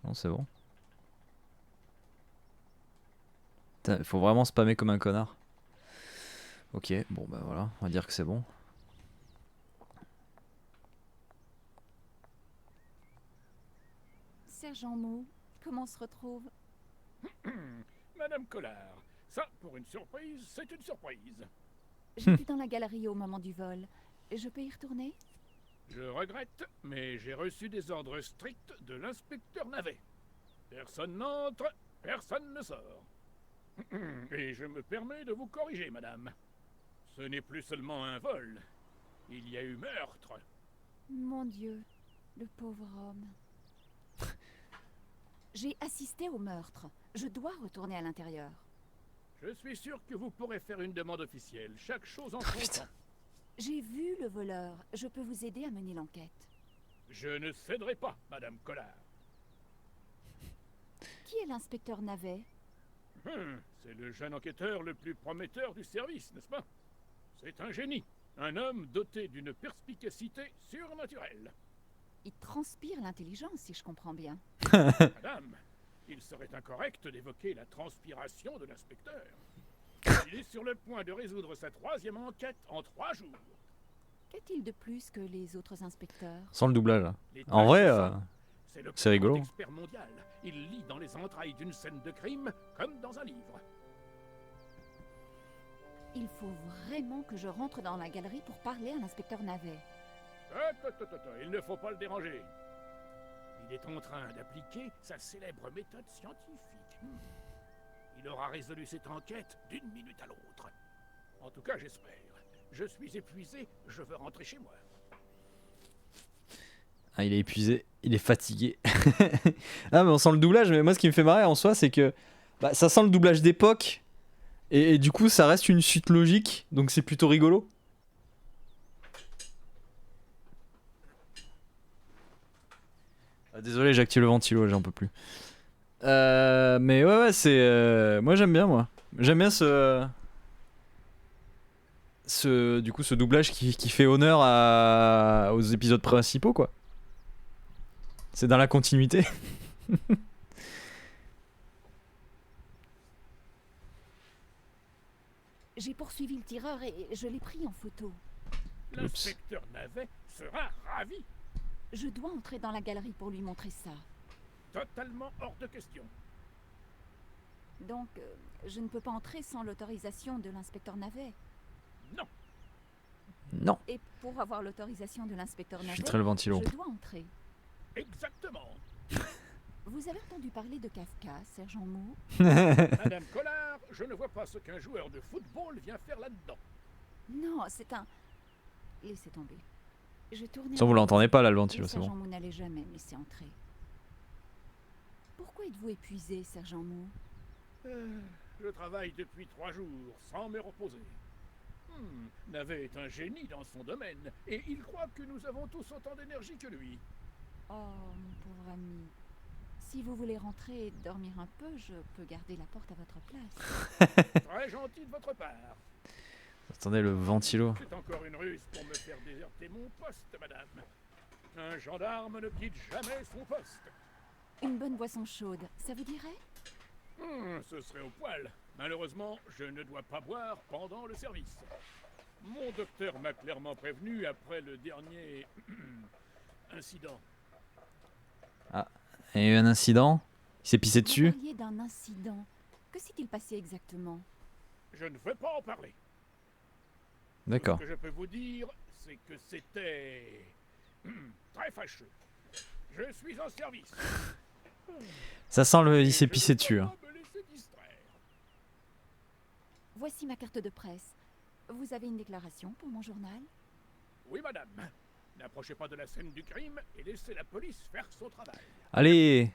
Non c'est bon. Putain, il faut vraiment spammer comme un connard. Ok, bon bah voilà, on va dire que c'est bon. Sergent Mo, comment on se retrouve? Madame Collard, ça, pour une surprise, c'est une surprise. J'étais dans la galerie au moment du vol. Je peux y retourner? Je regrette, mais j'ai reçu des ordres stricts de l'inspecteur Navet. Personne n'entre, personne ne sort. Et je me permets de vous corriger, madame. Ce n'est plus seulement un vol. Il y a eu meurtre. Mon Dieu, le pauvre homme. J'ai assisté au meurtre. Je dois retourner à l'intérieur. Je suis sûr que vous pourrez faire une demande officielle. Chaque chose en son temps. J'ai vu le voleur. Je peux vous aider à mener l'enquête. Je ne céderai pas, madame Collard. Qui est l'inspecteur Navet? C'est le jeune enquêteur le plus prometteur du service, n'est-ce pas? C'est un génie. Un homme doté d'une perspicacité surnaturelle. Il transpire l'intelligence, si je comprends bien. Madame, il serait incorrect d'évoquer la transpiration de l'inspecteur. Il est sur le point de résoudre sa 3e enquête en 3 jours. Qu'a-t-il de plus que les autres inspecteurs? Sans le doublage là. Les En vrai, c'est le c'est plus rigolo. grand expert mondial. Il lit dans les entrailles d'une scène de crime comme dans un livre. Il faut vraiment que je rentre dans la galerie pour parler à l'inspecteur Navet. Il ne faut pas le déranger. Il est en train d'appliquer sa célèbre méthode scientifique. Il aura résolu cette enquête d'une minute à l'autre. En tout cas, j'espère. Je suis épuisé, je veux rentrer chez moi. Ah, il est épuisé, il est fatigué. Ah, mais on sent le doublage, mais moi ce qui me fait marrer en soi, c'est que bah, ça sent le doublage d'époque, et du coup ça reste une suite logique, donc c'est plutôt rigolo. Ah, désolé, j'active le ventilo, j'en peux plus. Mais ouais, c'est. Moi j'aime bien, moi. J'aime bien du coup, ce doublage qui fait honneur aux épisodes principaux, quoi. C'est dans la continuité. J'ai poursuivi le tireur et je l'ai pris en photo. L'inspecteur Navet sera ravi. Je dois entrer dans la galerie pour lui montrer ça. Totalement hors de question. Donc, je ne peux pas entrer sans l'autorisation de l'inspecteur Navet. Non. Non. Et pour avoir l'autorisation de l'inspecteur Je Navet, filtrerai le ventilo. je dois entrer. Exactement. Vous avez entendu parler de Kafka, sergent Mou? Madame Collard, je ne vois pas ce qu'un joueur de football vient faire là-dedans. Non, c'est un... Laissez tomber. Je tournais... Ça, vous l'entendez pas là, le ventilo, Le c'est bon. sergent Mou n'allait jamais me laisser entrer. Pourquoi êtes-vous épuisé, sergent Mou? Je travaille depuis 3 jours, sans me reposer. Navet est un génie dans son domaine, et il croit que nous avons tous autant d'énergie que lui. Oh, mon pauvre ami. Si vous voulez rentrer et dormir un peu, je peux garder la porte à votre place. Très gentil de votre part. Attendez, le ventilo. C'est encore une ruse pour me faire déserter mon poste, madame. Un gendarme ne quitte jamais son poste. Une bonne boisson chaude, ça vous dirait? Ce serait au poil. Malheureusement, je ne dois pas boire pendant le service. Mon docteur m'a clairement prévenu après le dernier incident. Ah, il y a eu un incident. Il s'est pissé Vous dessus. parliez d'un incident. Que s'est-il passé exactement? Je ne veux pas en parler. D'accord. Ce que je peux vous dire, c'est que c'était très fâcheux. Je suis en service. Ça sent le. Il s'est pissé dessus. Hein. Me laisser distraire. Voici ma carte de presse. Vous avez une déclaration pour mon journal? Oui, madame. N'approchez pas de la scène du crime et laissez la police faire son travail. Allez.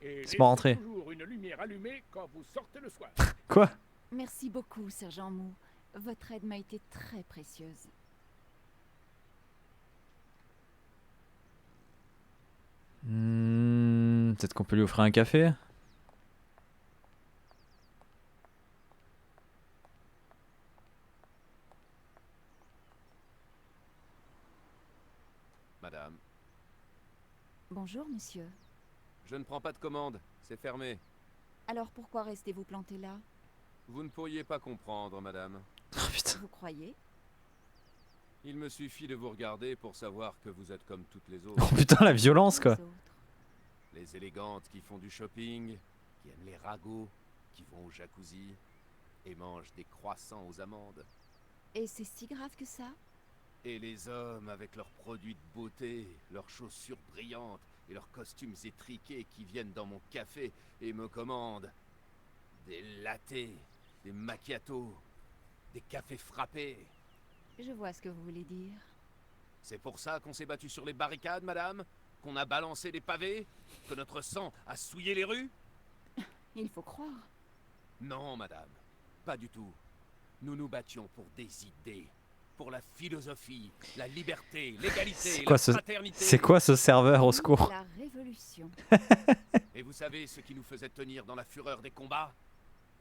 Et C'est pas rentré. laissez toujours une lumière allumée quand vous sortez le soir. Quoi? Merci beaucoup, sergent Mou. Votre aide m'a été très précieuse. Peut-être qu'on peut lui offrir un café. Madame, Bonjour, monsieur. je ne prends pas de commande, c'est fermé. Alors pourquoi restez-vous planté là? Vous ne pourriez pas comprendre, madame. Oh putain. Vous croyez? Il me suffit de vous regarder pour savoir que vous êtes comme toutes les autres. Oh putain, la violence quoi. Les autres. Les élégantes qui font du shopping, qui aiment les ragots, qui vont au jacuzzi et mangent des croissants aux amandes. Et c'est si grave que ça? Et les hommes avec leurs produits de beauté, leurs chaussures brillantes et leurs costumes étriqués qui viennent dans mon café et me commandent des lattés, des macchiatos, des cafés frappés. Je vois ce que vous voulez dire. C'est pour ça qu'on s'est battu sur les barricades, madame? Qu'on a balancé des pavés? Que notre sang a souillé les rues? Il faut croire. Non, madame. Pas du tout. Nous nous battions pour des idées. Pour la philosophie, la liberté, l'égalité, la fraternité. C'est quoi ce serveur au secours? La révolution. Et vous savez ce qui nous faisait tenir dans la fureur des combats?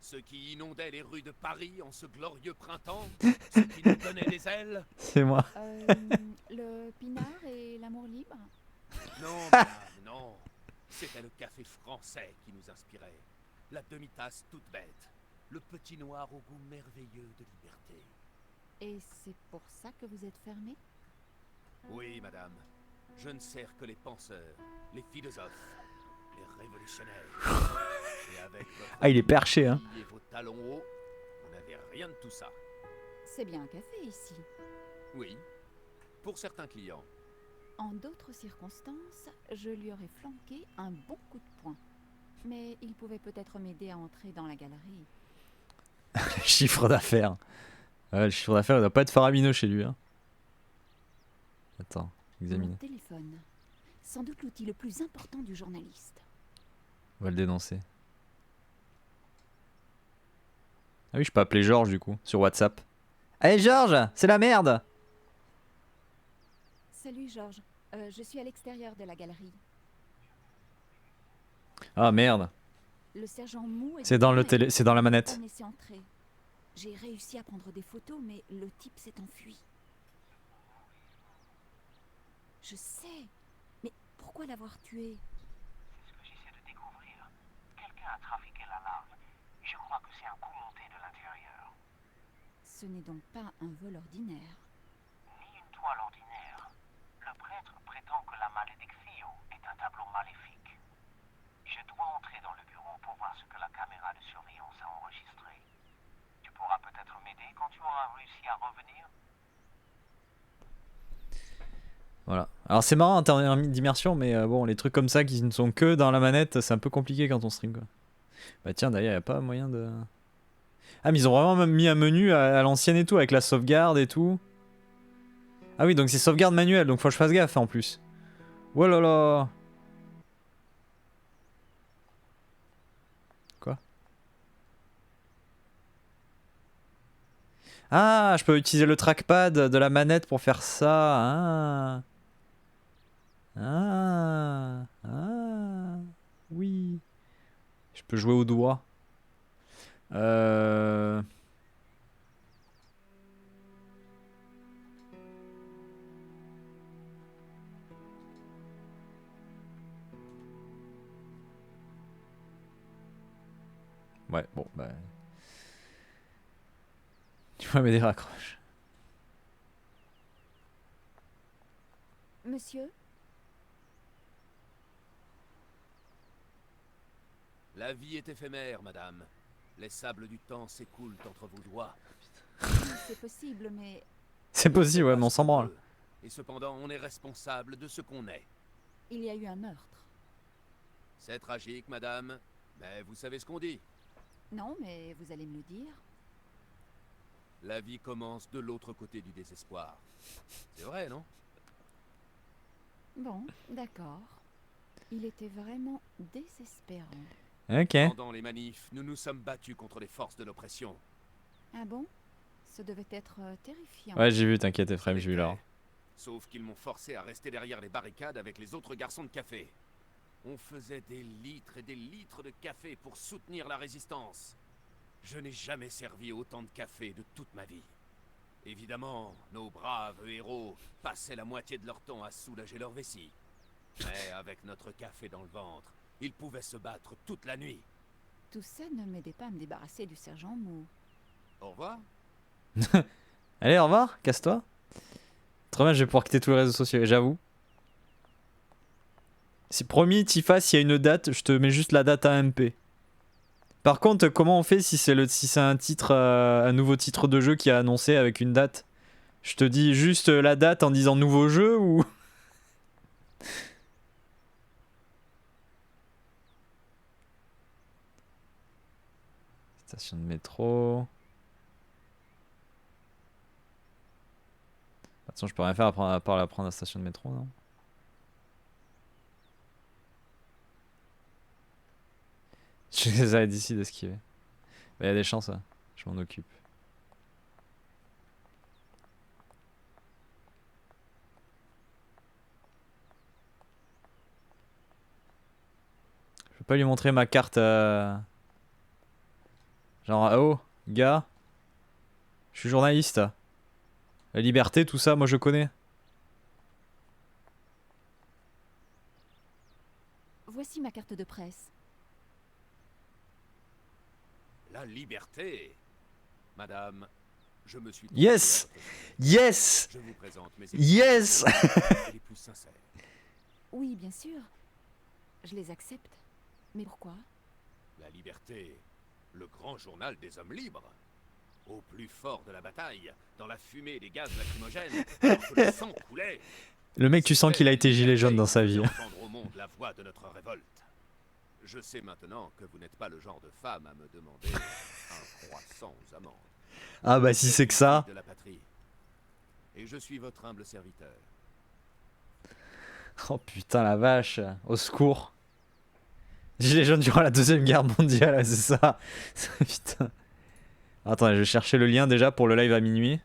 Ceux qui inondaient les rues de Paris en ce glorieux printemps? Ceux qui nous donnaient des ailes? C'est moi. Le pinard et l'amour libre? Non, madame, non. C'était le café français qui nous inspirait. La demi-tasse toute bête. Le petit noir au goût merveilleux de liberté. Et c'est pour ça que vous êtes fermé? Oui, madame. Je ne sers que les penseurs, les philosophes, les révolutionnaires. Et avec votre Ah, il est perché, hein. et vos talons hauts, vous n'avez rien de tout ça. C'est bien un café ici. Oui, pour certains clients. En d'autres circonstances, je lui aurais flanqué un bon coup de poing. Mais il pouvait peut-être m'aider à entrer dans la galerie. Chiffre d'affaires. Ouais, le chiffre d'affaires, il doit pas être faramineux chez lui. Hein. Attends, examine. Mon téléphone. Sans doute l'outil le plus important du journaliste. On va le dénoncer. Ah oui, je peux appeler Georges du coup, sur WhatsApp. Allez Georges, c'est la merde! Salut Georges, je suis à l'extérieur de la galerie. Ah merde. Le sergent Mou est C'est dans le télé, c'est dans la manette. pas me laisser entrer. J'ai réussi à prendre des photos, mais le type s'est enfui. Je sais, mais pourquoi l'avoir tué? C'est ce que j'essaie de découvrir. Quelqu'un a trafiqué l'alarme. Je crois que c'est un coup monté de l'intérieur. Ce n'est donc pas un vol ordinaire. Ni une toile ordinaire. Le prêtre prétend que la malédiction est un tableau maléfique. Je dois entrer dans le bureau pour voir ce que la caméra de surveillance a enregistré. Tu pourras peut-être m'aider quand tu auras réussi à revenir? Voilà. Alors c'est marrant en termes d'immersion, mais bon, les trucs comme ça qui ne sont que dans la manette, c'est un peu compliqué quand on stream quoi. Bah tiens, d'ailleurs, y a pas moyen de... Ah mais ils ont vraiment même mis un menu à l'ancienne et tout, avec la sauvegarde et tout. Ah oui, donc c'est sauvegarde manuelle, donc faut que je fasse gaffe en plus. Oh là là. Quoi? Ah, je peux utiliser le trackpad de la manette pour faire ça. Ah. Ah. Ah. Oui. Je peux jouer au doigt. Ouais, bon, bah... Tu vois, mais des raccroches. Monsieur? La vie est éphémère, madame. Les sables du temps s'écoulent entre vos doigts. Oui, c'est possible, mais... C'est possible, ouais, mais on s'en branle. Et cependant, on est responsable de ce qu'on est. Il y a eu un meurtre. C'est tragique, madame, mais vous savez ce qu'on dit. Non, mais vous allez me le dire. La vie commence de l'autre côté du désespoir. C'est vrai, non? Bon, d'accord. Il était vraiment désespérant. Ok. Pendant les manifs, nous nous sommes battus contre les forces de l'oppression. Ah bon? Ce devait être terrifiant. Ouais, j'ai vu, t'inquiète, Ephraim, j'ai vu là. Sauf qu'ils m'ont forcé à rester derrière les barricades avec les autres garçons de café. On faisait des litres et des litres de café pour soutenir la résistance. Je n'ai jamais servi autant de café de toute ma vie. Évidemment, nos braves héros passaient la moitié de leur temps à soulager leur vessie. Mais avec notre café dans le ventre, ils pouvaient se battre toute la nuit. Tout ça ne m'aidait pas à me débarrasser du sergent Mou. Au revoir. Allez, au revoir, casse-toi. Très bien, je vais pouvoir quitter tous les réseaux sociaux, j'avoue. C'est promis, Tifa, s'il y a une date, je te mets juste la date à MP. Par contre, comment on fait si c'est un titre, un nouveau titre de jeu qui est annoncé avec une date? Je te dis juste la date en disant nouveau jeu ou... Station de métro... De toute façon, je peux rien faire à part la prendre à la station de métro, non? J'essaie d'ici d'esquiver. Bah, y a des chances, hein. Je m'en occupe. Je peux pas lui montrer ma carte. Genre, oh, gars. Je suis journaliste. La liberté, tout ça, moi je connais. Voici ma carte de presse. La liberté. Madame, je me suis... Yes! Yes! Je vous présente mes Yes! les plus sincères. Oui, bien sûr. Je les accepte. Mais pourquoi? La liberté, le grand journal des hommes libres. Au plus fort de la bataille, dans la fumée des gaz lacrymogènes, alors que le sang coulait. Le mec, tu sens qu'il a été gilet jaune dans sa vie. Entendre au monde la voix de notre révolte. Je sais maintenant que vous n'êtes pas le genre de femme à me demander un croissant aux amandes. Ah bah si c'est que ça. De la patrie. Et je suis votre humble serviteur. Oh putain la vache, au secours. Gilet jaune durant la Deuxième Guerre mondiale, ouais, c'est ça. Putain. Attendez, je vais chercher le lien déjà pour le live à minuit.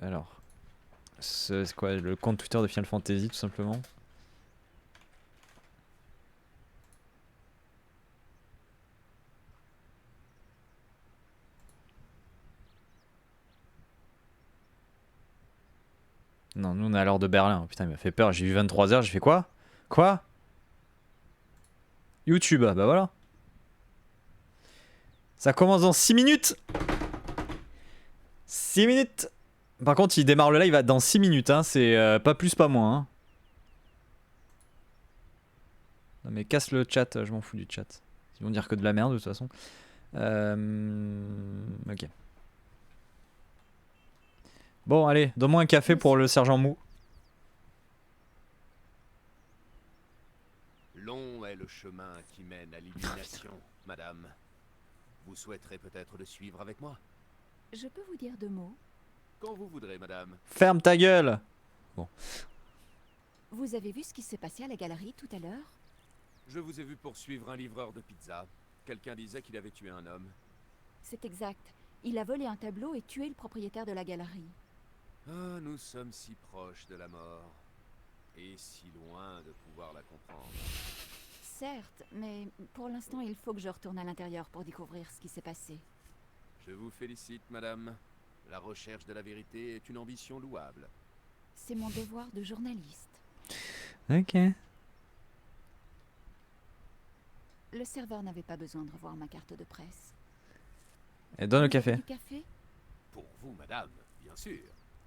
Alors, c'est quoi le compte Twitter de Final Fantasy tout simplement. Non, nous on est à l'heure de Berlin. Putain, il m'a fait peur. J'ai vu 23h, j'ai fait quoi? Quoi? YouTube, bah voilà. Ça commence dans 6 minutes. 6 minutes. Par contre, il démarre le live dans 6 minutes, hein. C'est pas plus, pas moins. Hein. Non mais casse le chat, je m'en fous du chat. Ils vont dire que de la merde de toute façon. Ok. Bon, allez, donne-moi un café pour le sergent Mou. Long est le chemin qui mène à l'illumination, madame. Vous souhaiterez peut-être le suivre avec moi? Je peux vous dire 2 mots? Quand vous voudrez, madame. Ferme ta gueule! Bon. Vous avez vu ce qui s'est passé à la galerie tout à l'heure? Je vous ai vu poursuivre un livreur de pizza. Quelqu'un disait qu'il avait tué un homme. C'est exact. Il a volé un tableau et tué le propriétaire de la galerie. Ah, nous sommes si proches de la mort. Et si loin de pouvoir la comprendre. Certes, mais pour l'instant, il faut que je retourne à l'intérieur pour découvrir ce qui s'est passé. Je vous félicite, madame. La recherche de la vérité est une ambition louable. C'est mon devoir de journaliste. Ok. Le serveur n'avait pas besoin de revoir ma carte de presse. Et donne le café. Du café? Pour vous, madame, bien sûr.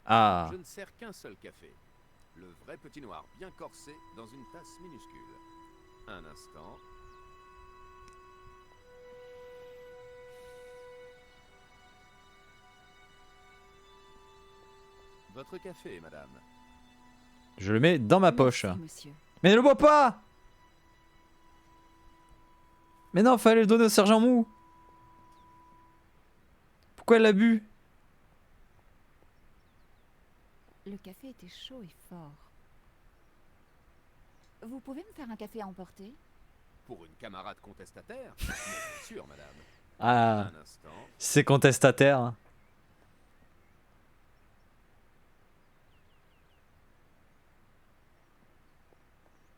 Ah. Je ne sers qu'un seul café. Le vrai petit noir bien corsé dans une tasse minuscule. Un instant. Votre café, madame. Je le mets dans ma poche. Merci, monsieur. Mais ne le bois pas! Mais non, fallait le donner au sergent Mou. Pourquoi elle l'a bu? Le café était chaud et fort. Vous pouvez me faire un café à emporter? Pour une camarade contestataire? Mais bien sûr, madame. Ah. Un instant. C'est contestataire.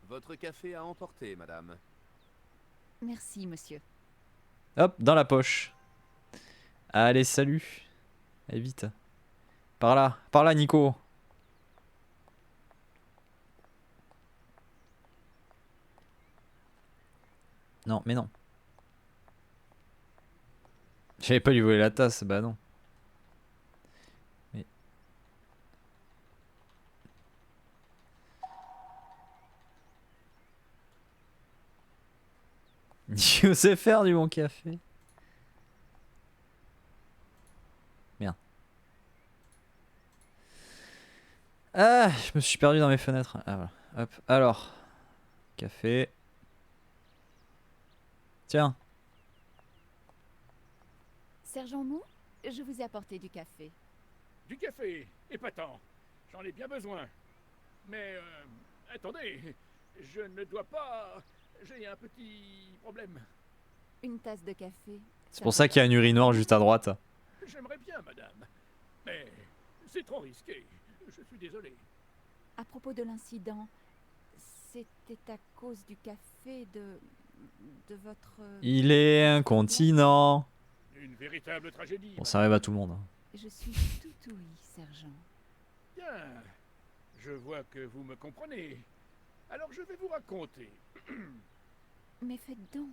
Votre café à emporter, madame. Merci, monsieur. Hop, dans la poche. Allez, salut. Allez, vite. Par là, Nico. Non, mais non. J'avais pas lui voler la tasse, bah non. Mais... Je sais faire du bon café. Merde. Ah, je me suis perdu dans mes fenêtres. Ah voilà. Hop, alors. Café. Tiens. Sergent Mou, je vous ai apporté du café. Du café, épatant. J'en ai bien besoin. Mais, attendez, je ne dois pas... J'ai un petit problème. Une tasse de café. C'est pour ça qu'il y a un urinoir juste à droite. J'aimerais bien, madame. Mais c'est trop risqué. Je suis désolé. À propos de l'incident, c'était à cause du café de votre... Il est incontinent. Une véritable tragédie. Bon, ça arrive à tout le monde. Je suis tout ouïe, sergent. Bien. Je vois que vous me comprenez. Alors je vais vous raconter. Mais faites donc.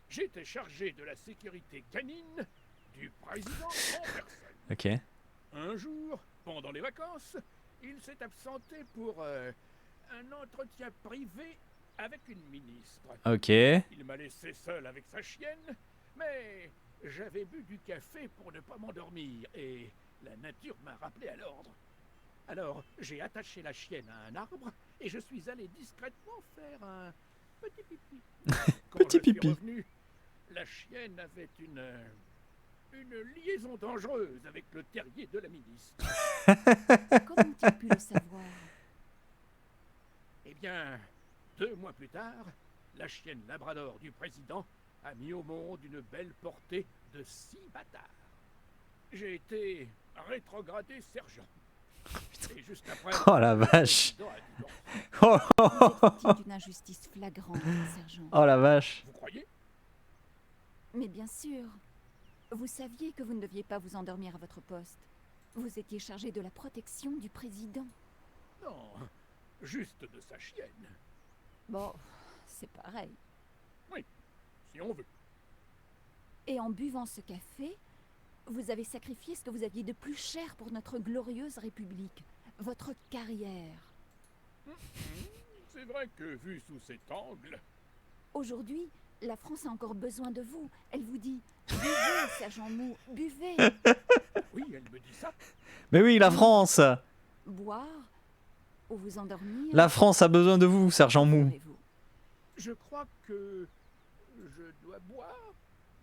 J'étais chargé de la sécurité canine du président en personne. Ok. Un jour, pendant les vacances, il s'est absenté pour un entretien privé avec une ministre. Ok. Il m'a laissé seul avec sa chienne, mais j'avais bu du café pour ne pas m'endormir et la nature m'a rappelé à l'ordre. Alors, j'ai attaché la chienne à un arbre et je suis allé discrètement faire un petit pipi. Quand Petit je suis pipi. revenu, la chienne avait une liaison dangereuse avec le terrier de la ministre. Comment ont-ils pu le savoir? Eh bien, 2 mois plus tard, la chienne labrador du président a mis au monde une belle portée de 6 bâtards. J'ai été rétrogradé sergent. Et juste après, Oh la vache. le président a divorcé. Oh, oh, oh, oh. C'est une injustice flagrante, sergent. Oh la vache. Vous croyez? Mais bien sûr. Vous saviez que vous ne deviez pas vous endormir à votre poste. Vous étiez chargé de la protection du président. Non, juste de sa chienne. Bon, c'est pareil. Oui, si on veut. Et en buvant ce café, Vous avez sacrifié ce que vous aviez de plus cher pour notre glorieuse République. Votre carrière. C'est vrai que vu sous cet angle... Aujourd'hui, la France a encore besoin de vous. Elle vous dit « Buvez, sergent Mou, buvez !» Oui, elle me dit ça. Mais oui, la France! Boire ou vous endormir. La France a besoin de vous, sergent Mou. Je crois que... je dois boire,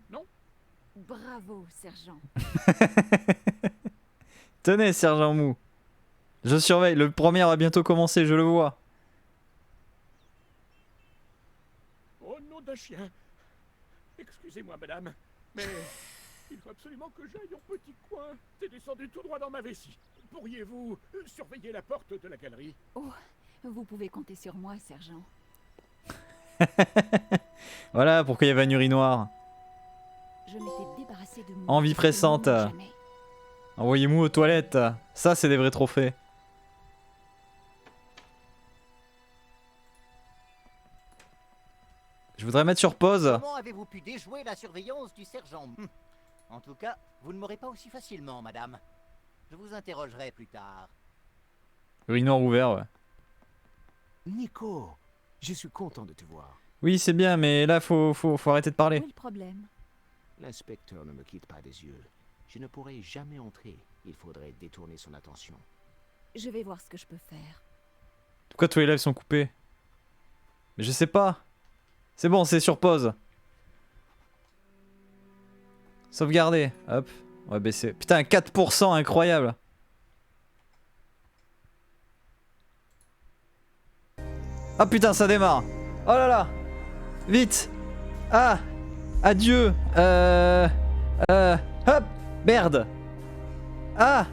non? Bravo, sergent. Tenez, sergent Mou. Je surveille, le premier va bientôt commencer, je le vois. Oh nom d'un chien. Excusez-moi, madame, mais il faut absolument que j'aille au petit coin. C'est descendu tout droit dans ma vessie. Pourriez-vous surveiller la porte de la galerie? Oh, vous pouvez compter sur moi, sergent. Voilà pourquoi il y avait un urinoir. Je m'étais débarrassé de Mou. Envie pressante. Jamais. Envoyez Mou aux toilettes. Ça, c'est des vrais trophées. Je voudrais mettre sur pause. Comment avez-vous pu déjouer la surveillance du sergent? En tout cas, vous ne m'aurez pas aussi facilement, madame. Je vous interrogerai plus tard. Urinoir ouvert, ouais. Nico, je suis content de te voir. Oui, c'est bien, mais là, faut arrêter de parler. Où est le problème? L'inspecteur ne me quitte pas des yeux. Je ne pourrai jamais entrer. Il faudrait détourner son attention. Je vais voir ce que je peux faire. Pourquoi tous les lèvres sont coupées? Mais je sais pas. C'est bon, c'est sur pause. Sauvegarder. Hop. On va baisser. Putain, 4%, incroyable. Ah putain, ça démarre. Oh là là. Vite. Ah. Adieu. Hop. Merde. Ah.